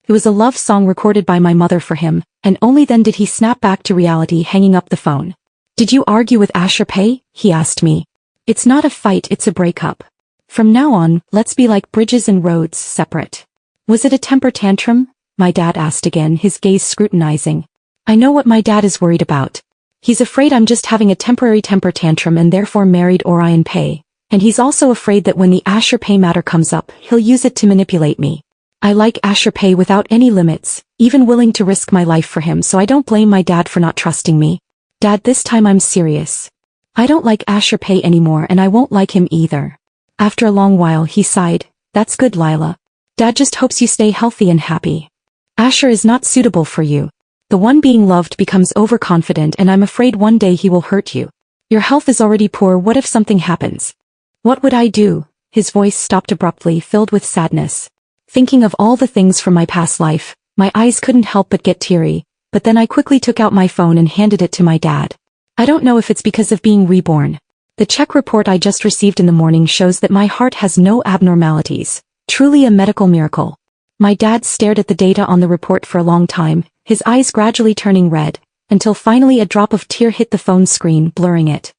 It was a love song recorded by my mother for him, and only then did he snap back to reality, hanging up the phone. "Did you argue with Asher Pei?" he asked me. "It's not a fight, it's a breakup. From now on, let's be like bridges and roads, separate." "Was it a temper tantrum?" my dad asked again, his gaze scrutinizing. I know what my dad is worried about. He's afraid I'm just having a temporary temper tantrum and therefore married Orion Pei, and he's also afraid that when the Asher Pei matter comes up, he'll use it to manipulate me. I like Asher Pei without any limits, even willing to risk my life for him, so I don't blame my dad for not trusting me. Dad, this time I'm serious. I don't like Asher Pei anymore and I won't like him either. After a long while he sighed, "That's good, Lila. Dad just hopes you stay healthy and happy. Asher is not suitable for you. The one being loved becomes overconfident and I'm afraid one day he will hurt you. Your health is already poor, what if something happens? What would I do?" His voice stopped abruptly, filled with sadness. Thinking of all the things from my past life, my eyes couldn't help but get teary, but then I quickly took out my phone and handed it to my dad. I don't know if it's because of being reborn. The check report I just received in the morning shows that my heart has no abnormalities. Truly a medical miracle. My dad stared at the data on the report for a long time, his eyes gradually turning red, until finally a drop of tear hit the phone screen, blurring it.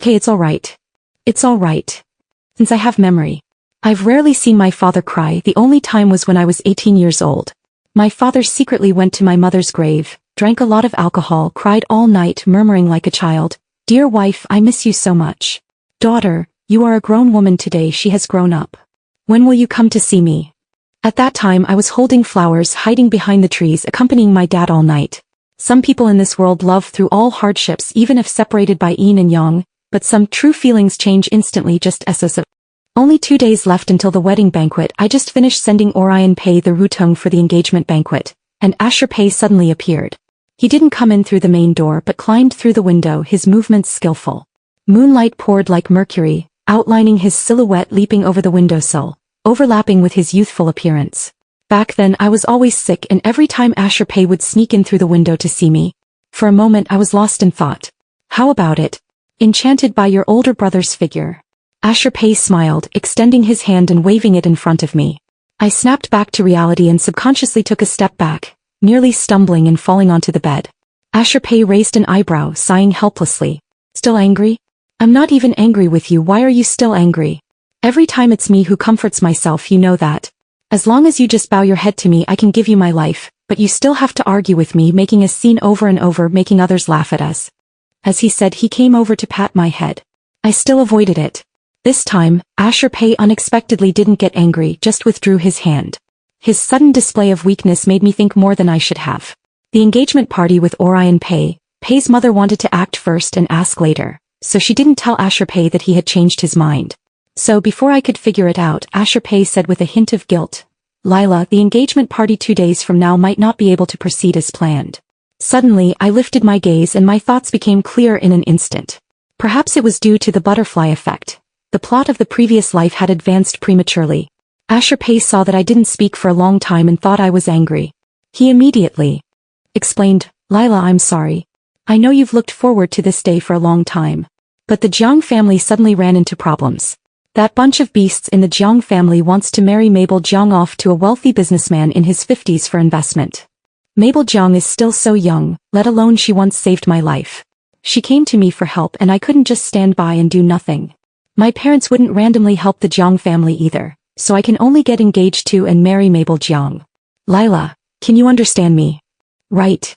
"Okay, it's all right. It's all right. Since I have memory. I've rarely seen my father cry, the only time was when I was 18 years old. My father secretly went to my mother's grave, drank a lot of alcohol, cried all night, murmuring like a child, 'Dear wife, I miss you so much. Daughter, you are a grown woman today, she has grown up. When will you come to see me?' At that time I was holding flowers, hiding behind the trees, accompanying my dad all night. Some people in this world love through all hardships even if separated by yin and yang, but some true feelings change instantly, just as a. Only 2 days left until the wedding banquet. I just finished sending Orion Pei the rutong for the engagement banquet, and Asher Pei suddenly appeared. He didn't come in through the main door but climbed through the window, his movements skillful. Moonlight poured like mercury, outlining his silhouette leaping over the windowsill. overlapping with his youthful appearance. Back then I was always sick and every time Asher Pei would sneak in through the window to see me. For a moment I was lost in thought. How about it? Enchanted by your older brother's figure. Asher Pei smiled, extending his hand and waving it in front of me. I snapped back to reality and subconsciously took a step back, nearly stumbling and falling onto the bed. Asher Pei raised an eyebrow, sighing helplessly. Still angry? I'm not even angry with you. Why are you still angry? Every time it's me who comforts myself, you know that. As long as you just bow your head to me I can give you my life, but you still have to argue with me, making a scene over and over, making others laugh at us. As he said, he came over to pat my head. I still avoided it. This time, Asher Pei unexpectedly didn't get angry, just withdrew his hand. His sudden display of weakness made me think more than I should have. The engagement party with Orion Pei's mother wanted to act first and ask later, so she didn't tell Asher Pei that he had changed his mind. So before I could figure it out, Asher Pei said with a hint of guilt, Lila, the engagement party 2 days from now might not be able to proceed as planned. Suddenly, I lifted my gaze and my thoughts became clear in an instant. Perhaps it was due to the butterfly effect. The plot of the previous life had advanced prematurely. Asher Pei saw that I didn't speak for a long time and thought I was angry. He immediately explained, Lila, I'm sorry. I know you've looked forward to this day for a long time. But the Jiang family suddenly ran into problems. That bunch of beasts in the Jiang family wants to marry Mabel Jiang off to a wealthy businessman in his 50s for investment. Mabel Jiang is still so young, let alone she once saved my life. She came to me for help and I couldn't just stand by and do nothing. My parents wouldn't randomly help the Jiang family either, so I can only get engaged to and marry Mabel Jiang. Lila, can you understand me? Right.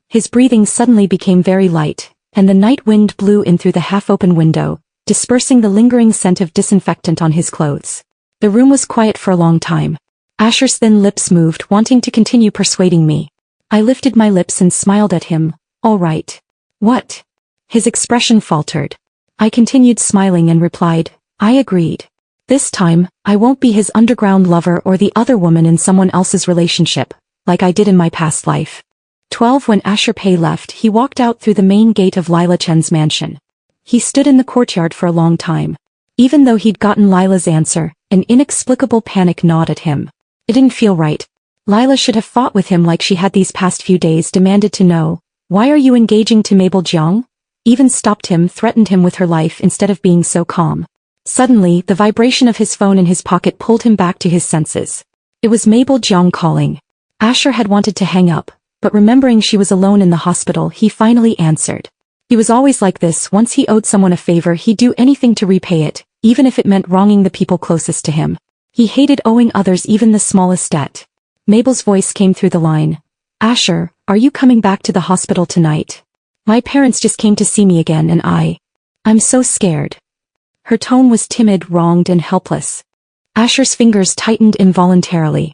His breathing suddenly became very light, and the night wind blew in through the half-open window, dispersing the lingering scent of disinfectant on his clothes. The room was quiet for a long time. Asher's thin lips moved, wanting to continue persuading me. I lifted my lips and smiled at him. All right. What? His expression faltered. I continued smiling and replied, I agreed. This time, I won't be his underground lover or the other woman in someone else's relationship, like I did in my past life. 12 When Asher Pei left, he walked out through the main gate of Lila Chen's mansion. He stood in the courtyard for a long time. Even though he'd gotten Lila's answer, an inexplicable panic gnawed at him. It didn't feel right. Lila should have fought with him like she had these past few days, demanded to know, why are you engaging to Mabel Jiang? Even stopped him, threatened him with her life instead of being so calm. Suddenly, the vibration of his phone in his pocket pulled him back to his senses. It was Mabel Jiang calling. Asher had wanted to hang up, but remembering she was alone in the hospital, he finally answered. He was always like this. Once he owed someone a favor, he'd do anything to repay it, even if it meant wronging the people closest to him. He hated owing others even the smallest debt. Mabel's voice came through the line. Asher, are you coming back to the hospital tonight? My parents just came to see me again and I'm so scared. Her tone was timid, wronged and helpless. Asher's fingers tightened involuntarily.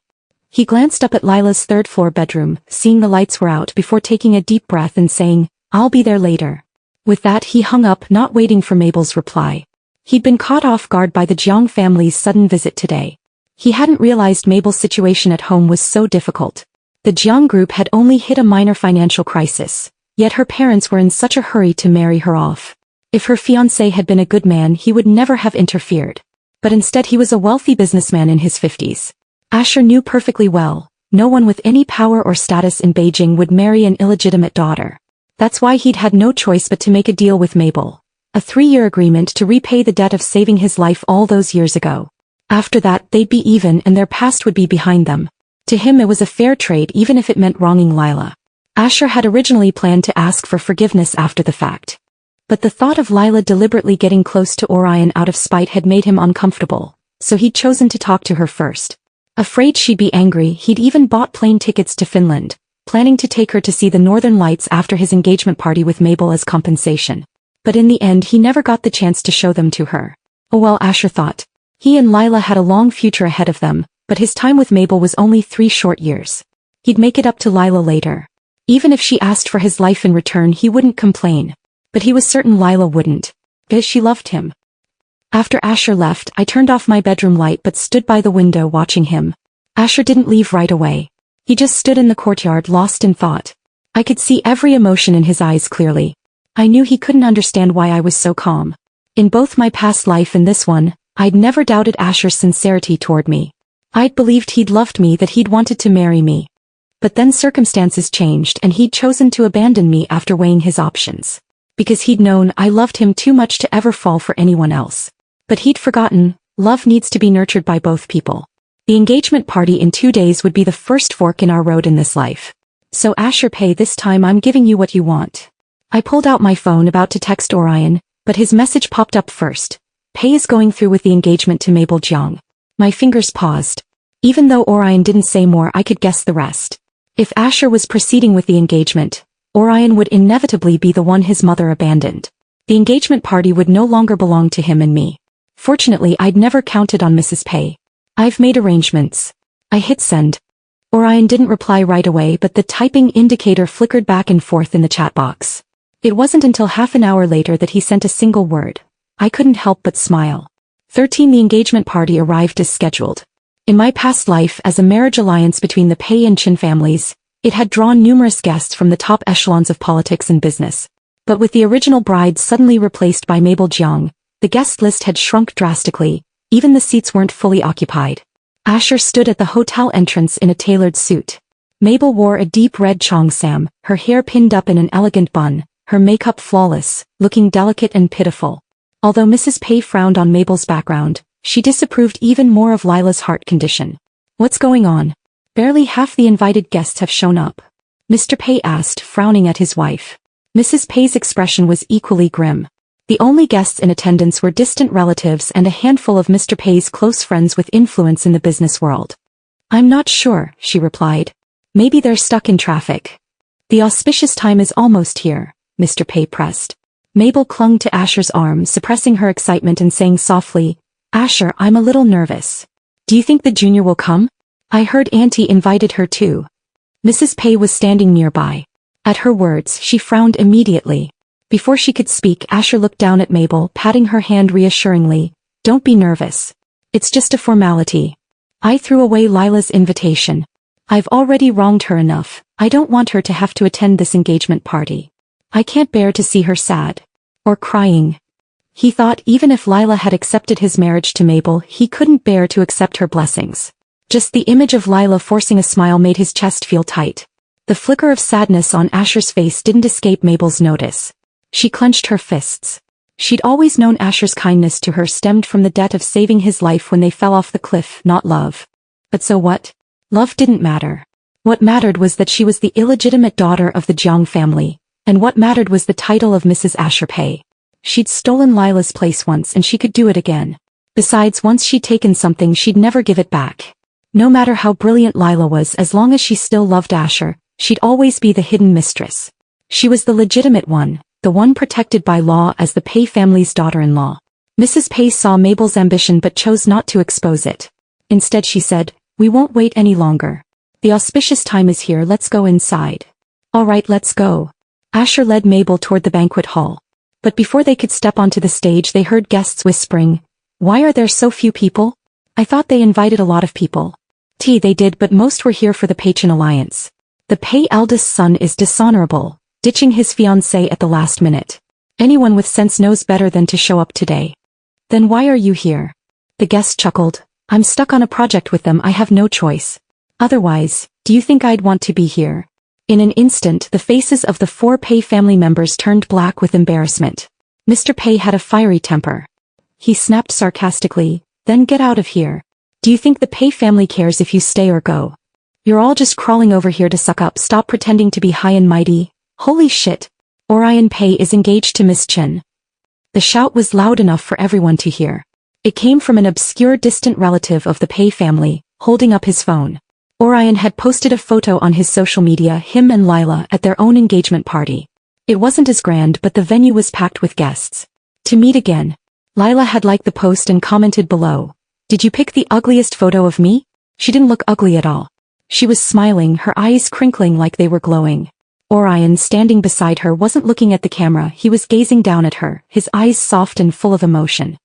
He glanced up at Lila's third-floor bedroom, seeing the lights were out before taking a deep breath and saying, I'll be there later. With that he hung up, not waiting for Mabel's reply. He'd been caught off guard by the Jiang family's sudden visit today. He hadn't realized Mabel's situation at home was so difficult. The Jiang group had only hit a minor financial crisis, yet her parents were in such a hurry to marry her off. If her fiancé had been a good man, he would never have interfered. But instead he was a wealthy businessman in his 50s. Asher knew perfectly well, no one with any power or status in Beijing would marry an illegitimate daughter. That's why he'd had no choice but to make a deal with Mabel. A 3-year agreement to repay the debt of saving his life all those years ago. After that, they'd be even and their past would be behind them. To him it was a fair trade even if it meant wronging Lila. Asher had originally planned to ask for forgiveness after the fact. But the thought of Lila deliberately getting close to Orion out of spite had made him uncomfortable, so he'd chosen to talk to her first. Afraid she'd be angry, he'd even bought plane tickets to Finland, planning to take her to see the Northern Lights after his engagement party with Mabel as compensation. But in the end he never got the chance to show them to her. Oh well, Asher thought. He and Lila had a long future ahead of them, but his time with Mabel was only 3 short years. He'd make it up to Lila later. Even if she asked for his life in return he wouldn't complain. But he was certain Lila wouldn't, because she loved him. After Asher left, I turned off my bedroom light but stood by the window watching him. Asher didn't leave right away. He just stood in the courtyard lost in thought. I could see every emotion in his eyes clearly. I knew he couldn't understand why I was so calm. In both my past life and this one, I'd never doubted Asher's sincerity toward me. I'd believed he'd loved me, that he'd wanted to marry me. But then circumstances changed and he'd chosen to abandon me after weighing his options. Because he'd known I loved him too much to ever fall for anyone else. But he'd forgotten, love needs to be nurtured by both people. The engagement party in 2 days would be the first fork in our road in this life. So Asher Pei, this time I'm giving you what you want. I pulled out my phone about to text Orion, but his message popped up first. Pei is going through with the engagement to Mabel Jiang. My fingers paused. Even though Orion didn't say more, I could guess the rest. If Asher was proceeding with the engagement, Orion would inevitably be the one his mother abandoned. The engagement party would no longer belong to him and me. Fortunately, I'd never counted on Mrs. Pei. I've made arrangements. I hit send. Orion didn't reply right away, but the typing indicator flickered back and forth in the chat box. It wasn't until half an hour later that he sent a single word. I couldn't help but smile. 13. The engagement party arrived as scheduled. In my past life as a marriage alliance between the Pei and Chin families, it had drawn numerous guests from the top echelons of politics and business. But with the original bride suddenly replaced by Mabel Jiang, the guest list had shrunk drastically. Even the seats weren't fully occupied. Asher stood at the hotel entrance in a tailored suit. Mabel wore a deep red cheongsam, her hair pinned up in an elegant bun, her makeup flawless, looking delicate and pitiful. Although Mrs. Pei frowned on Mabel's background, she disapproved even more of Lila's heart condition. What's going on? Barely half the invited guests have shown up. Mr. Pei asked, frowning at his wife. Mrs. Pei's expression was equally grim. The only guests in attendance were distant relatives and a handful of Mr. Pei's close friends with influence in the business world. I'm not sure, she replied. Maybe they're stuck in traffic. The auspicious time is almost here, Mr. Pei pressed. Mabel clung to Asher's arm, suppressing her excitement and saying softly, Asher, I'm a little nervous. Do you think the junior will come? I heard Auntie invited her too. Mrs. Pei was standing nearby. At her words, she frowned immediately. Before she could speak, Asher looked down at Mabel, patting her hand reassuringly. Don't be nervous. It's just a formality. I threw away Lila's invitation. I've already wronged her enough. I don't want her to have to attend this engagement party. I can't bear to see her sad. Or crying. He thought even if Lila had accepted his marriage to Mabel, he couldn't bear to accept her blessings. Just the image of Lila forcing a smile made his chest feel tight. The flicker of sadness on Asher's face didn't escape Mabel's notice. She clenched her fists. She'd always known Asher's kindness to her stemmed from the debt of saving his life when they fell off the cliff, not love. But so what? Love didn't matter. What mattered was that she was the illegitimate daughter of the Jiang family, and what mattered was the title of Mrs. Asher Pei. She'd stolen Lila's place once and she could do it again. Besides, once she'd taken something, she'd never give it back. No matter how brilliant Lila was, as long as she still loved Asher, she'd always be the hidden mistress. She was the legitimate one, the one protected by law as the Pei family's daughter-in-law. Mrs. Pei saw Mabel's ambition but chose not to expose it. Instead she said, we won't wait any longer. The auspicious time is here, let's go inside. All right, let's go. Asher led Mabel toward the banquet hall. But before they could step onto the stage they heard guests whispering, why are there so few people? I thought they invited a lot of people. They did, but most were here for the Pei-Chin alliance. The Pei eldest son is dishonorable, ditching his fiancée at the last minute. Anyone with sense knows better than to show up today. Then why are you here? The guest chuckled. I'm stuck on a project with them, I have no choice. Otherwise, do you think I'd want to be here? In an instant the faces of the 4 Pei family members turned black with embarrassment. Mr. Pei had a fiery temper. He snapped sarcastically, then get out of here. Do you think the Pei family cares if you stay or go? You're all just crawling over here to suck up, stop pretending to be high and mighty. Holy shit. Orion Pei is engaged to Miss Chen. The shout was loud enough for everyone to hear. It came from an obscure distant relative of the Pei family, holding up his phone. Orion had posted a photo on his social media, him and Lila at their own engagement party. It wasn't as grand, but the venue was packed with guests. To meet again. Lila had liked the post and commented below. Did you pick the ugliest photo of me? She didn't look ugly at all. She was smiling, her eyes crinkling like they were glowing. Orion, standing beside her, wasn't looking at the camera, he was gazing down at her, his eyes soft and full of emotion.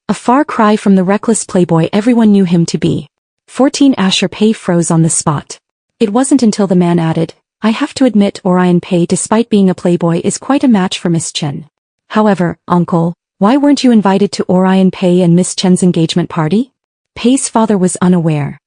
A far cry from the reckless playboy everyone knew him to be. 14. Asher Pei froze on the spot. It wasn't until the man added, I have to admit Orion Pei, despite being a playboy, is quite a match for Miss Chen. However, uncle, Why weren't you invited to Orion Pei and Miss Chen's engagement party? Pei's father was unaware.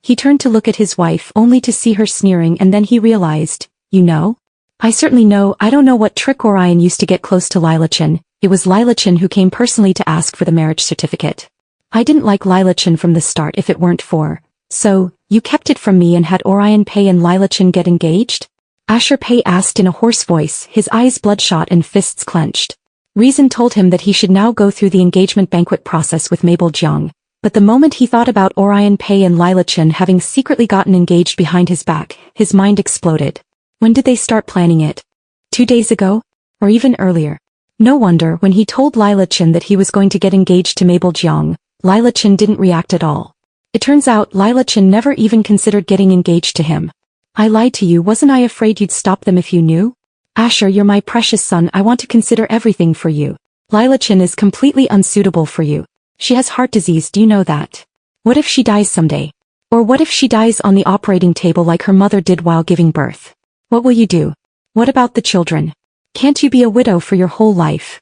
He turned to look at his wife only to see her sneering, and then he realized, you know? I certainly know. I don't know what trick Orion used to get close to Lila Chen. It was Lila Chen who came personally to ask for the marriage certificate. I didn't like Lila Chen from the start if it weren't for. So, you kept it from me and had Orion Pei and Lila Chen get engaged? Asher Pei asked in a hoarse voice, his eyes bloodshot and fists clenched. Reason told him that he should now go through the engagement banquet process with Mabel Jiang. But the moment he thought about Orion Pei and Lila Chen having secretly gotten engaged behind his back, his mind exploded. When did they start planning it? 2 days ago? Or even earlier? No wonder when he told Lila Chen that he was going to get engaged to Mabel Jiang, Lila Chen didn't react at all. It turns out Lila Chen never even considered getting engaged to him. I lied to you. Wasn't I afraid you'd stop them if you knew? Asher, you're my precious son. I want to consider everything for you. Lila Chen is completely unsuitable for you. She has heart disease, do you know that? What if she dies someday? Or what if she dies on the operating table like her mother did while giving birth? What will you do? What about the children? Can't you be a widow for your whole life?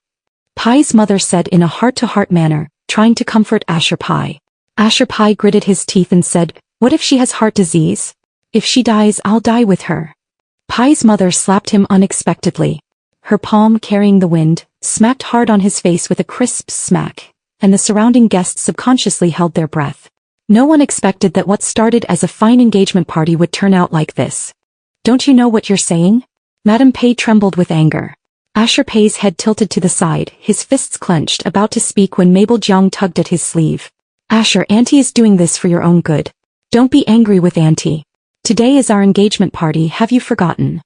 Pai's mother said in a heart-to-heart manner, trying to comfort Asher Pai. Asher Pai gritted his teeth and said, what if she has heart disease? If she dies, I'll die with her. Pai's mother slapped him unexpectedly. Her palm, carrying the wind, smacked hard on his face with a crisp smack, and the surrounding guests subconsciously held their breath. No one expected that what started as a fine engagement party would turn out like this. Don't you know what you're saying? Madame Pei trembled with anger. Asher Pei's head tilted to the side, his fists clenched, about to speak when Mabel Jiang tugged at his sleeve. Asher, Auntie is doing this for your own good. Don't be angry with Auntie. Today is our engagement party, have you forgotten?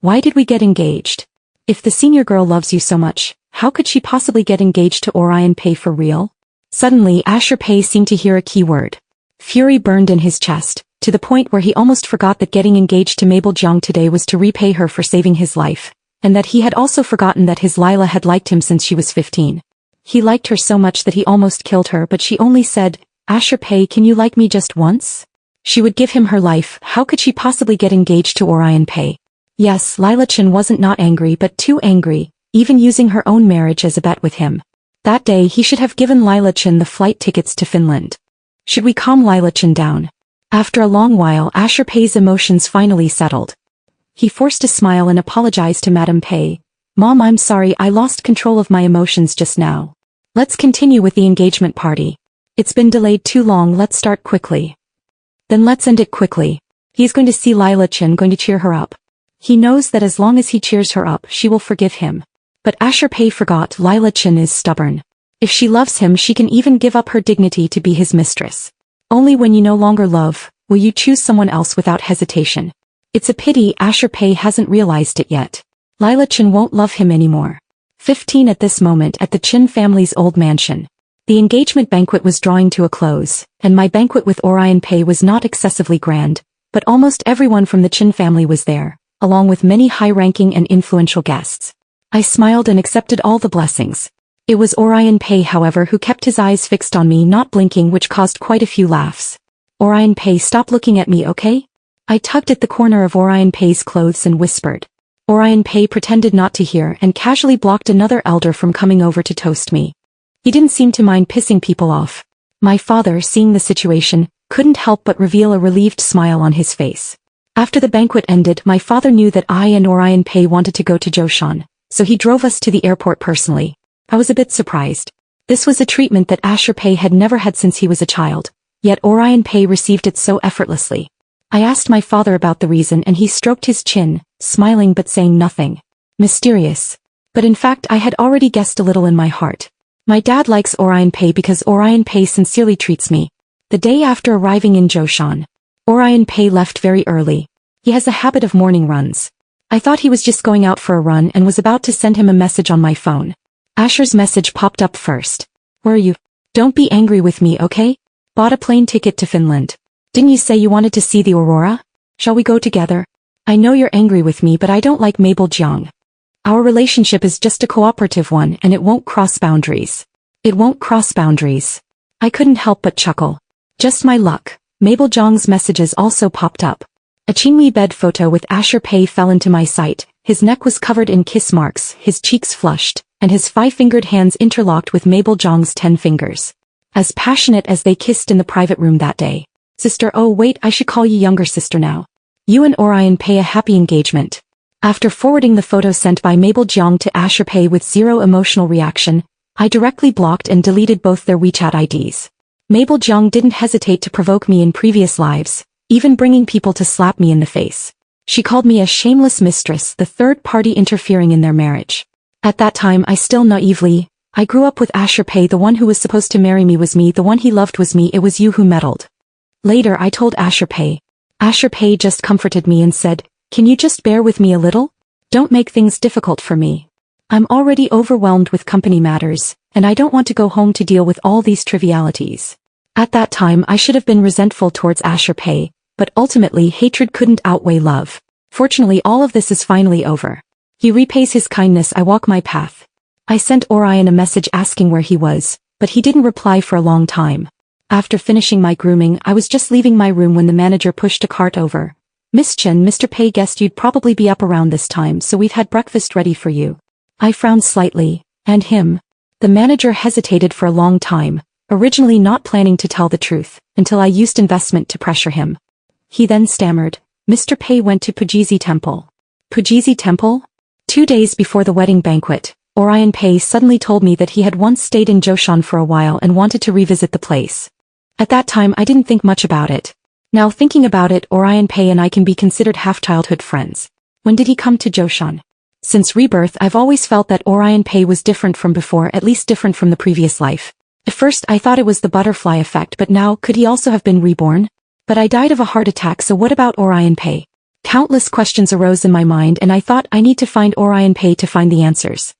Why did we get engaged? If the senior girl loves you so much, how could she possibly get engaged to Orion Pei for real? Suddenly Asher Pei seemed to hear a key word. Fury burned in his chest, to the point where he almost forgot that getting engaged to Mabel Jiang today was to repay her for saving his life, and that he had also forgotten that his Lila had liked him since she was 15. He liked her so much that he almost killed her, but she only said, Asher Pei, can you like me just once? She would give him her life. How could she possibly get engaged to Orion Pei? Yes, Lila Chen wasn't not angry but too angry, even using her own marriage as a bet with him. That day he should have given Lila Chen the flight tickets to Finland. Should we calm Lila Chen down? After a long while Asher Pei's emotions finally settled. He forced a smile and apologized to Madame Pei. Mom, I'm sorry, I lost control of my emotions just now. Let's continue with the engagement party. It's been delayed too long, let's start quickly. Then let's end it quickly. He's going to see Lila Chen, going to cheer her up. He knows that as long as he cheers her up, she will forgive him. But Asher Pei forgot Lila Chen is stubborn. If she loves him, she can even give up her dignity to be his mistress. Only when you no longer love, will you choose someone else without hesitation. It's a pity Asher Pei hasn't realized it yet. Lila Chen won't love him anymore. 15 At this moment at the Chen family's old mansion. The engagement banquet was drawing to a close, and my banquet with Orion Pei was not excessively grand, but almost everyone from the Chen family was there, along with many high-ranking and influential guests. I smiled and accepted all the blessings. It was Orion Pei, however, who kept his eyes fixed on me, not blinking, which caused quite a few laughs. Orion Pei, stop looking at me, okay? I tugged at the corner of Orion Pei's clothes and whispered. Orion Pei pretended not to hear and casually blocked another elder from coming over to toast me. He didn't seem to mind pissing people off. My father, seeing the situation, couldn't help but reveal a relieved smile on his face. After the banquet ended, my father knew that I and Orion Pei wanted to go to Zhoushan, so he drove us to the airport personally. I was a bit surprised. This was a treatment that Asher Pei had never had since he was a child, yet Orion Pei received it so effortlessly. I asked my father about the reason and he stroked his chin, smiling but saying nothing. Mysterious. But in fact I had already guessed a little in my heart. My dad likes Orion Pei because Orion Pei sincerely treats me. The day after arriving in Zhoushan, Orion Pei left very early. He has a habit of morning runs. I thought he was just going out for a run and was about to send him a message on my phone. Asher's message popped up first. Where are you? Don't be angry with me, okay? Bought a plane ticket to Finland. Didn't you say you wanted to see the aurora? Shall we go together? I know you're angry with me, but I don't like Mabel Jiang. Our relationship is just a cooperative one and it won't cross boundaries. It won't cross boundaries. I couldn't help but chuckle. Just my luck. Mabel Jiang's messages also popped up. A Qingmi bed photo with Asher Pei fell into my sight. His neck was covered in kiss marks, his cheeks flushed, and his 5-fingered hands interlocked with Mabel Jong's 10 fingers. As passionate as they kissed in the private room that day. Sister, oh wait, I should call you younger sister now. You and Orion Pei a happy engagement. After forwarding the photo sent by Mabel Jong to Asher Pei with zero emotional reaction, I directly blocked and deleted both their WeChat IDs. Mabel Jong didn't hesitate to provoke me in previous lives, even bringing people to slap me in the face. She called me a shameless mistress, the third party interfering in their marriage. At that time I still naively, I grew up with Asher Pei, the one who was supposed to marry me was me, the one he loved was me, it was you who meddled. Later I told Asher Pei. Asher Pei just comforted me and said, can you just bear with me a little? Don't make things difficult for me. I'm already overwhelmed with company matters, and I don't want to go home to deal with all these trivialities. At that time I should have been resentful towards Asher Pei, but ultimately hatred couldn't outweigh love. Fortunately all of this is finally over. He repays his kindness, I walk my path. I sent Orion a message asking where he was, but he didn't reply for a long time. After finishing my grooming I was just leaving my room when the manager pushed a cart over. Miss Chen, Mr. Pei guessed you'd probably be up around this time, so we've had breakfast ready for you. I frowned slightly. And him? The manager hesitated for a long time, originally not planning to tell the truth, until I used investment to pressure him. He then stammered, Mr. Pei went to Pujizi Temple. Pujizi Temple? 2 days before the wedding banquet, Orion Pei suddenly told me that he had once stayed in Joshan for a while and wanted to revisit the place. At that time I didn't think much about it. Now thinking about it, Orion Pei and I can be considered half-childhood friends. When did he come to Joshan? Since Rebirth I've always felt that Orion Pei was different from before, at least different from the previous life. At first I thought it was the butterfly effect, but now could he also have been reborn? But I died of a heart attack, so what about Orion Pei? Countless questions arose in my mind and I thought I need to find Orion Pei to find the answers.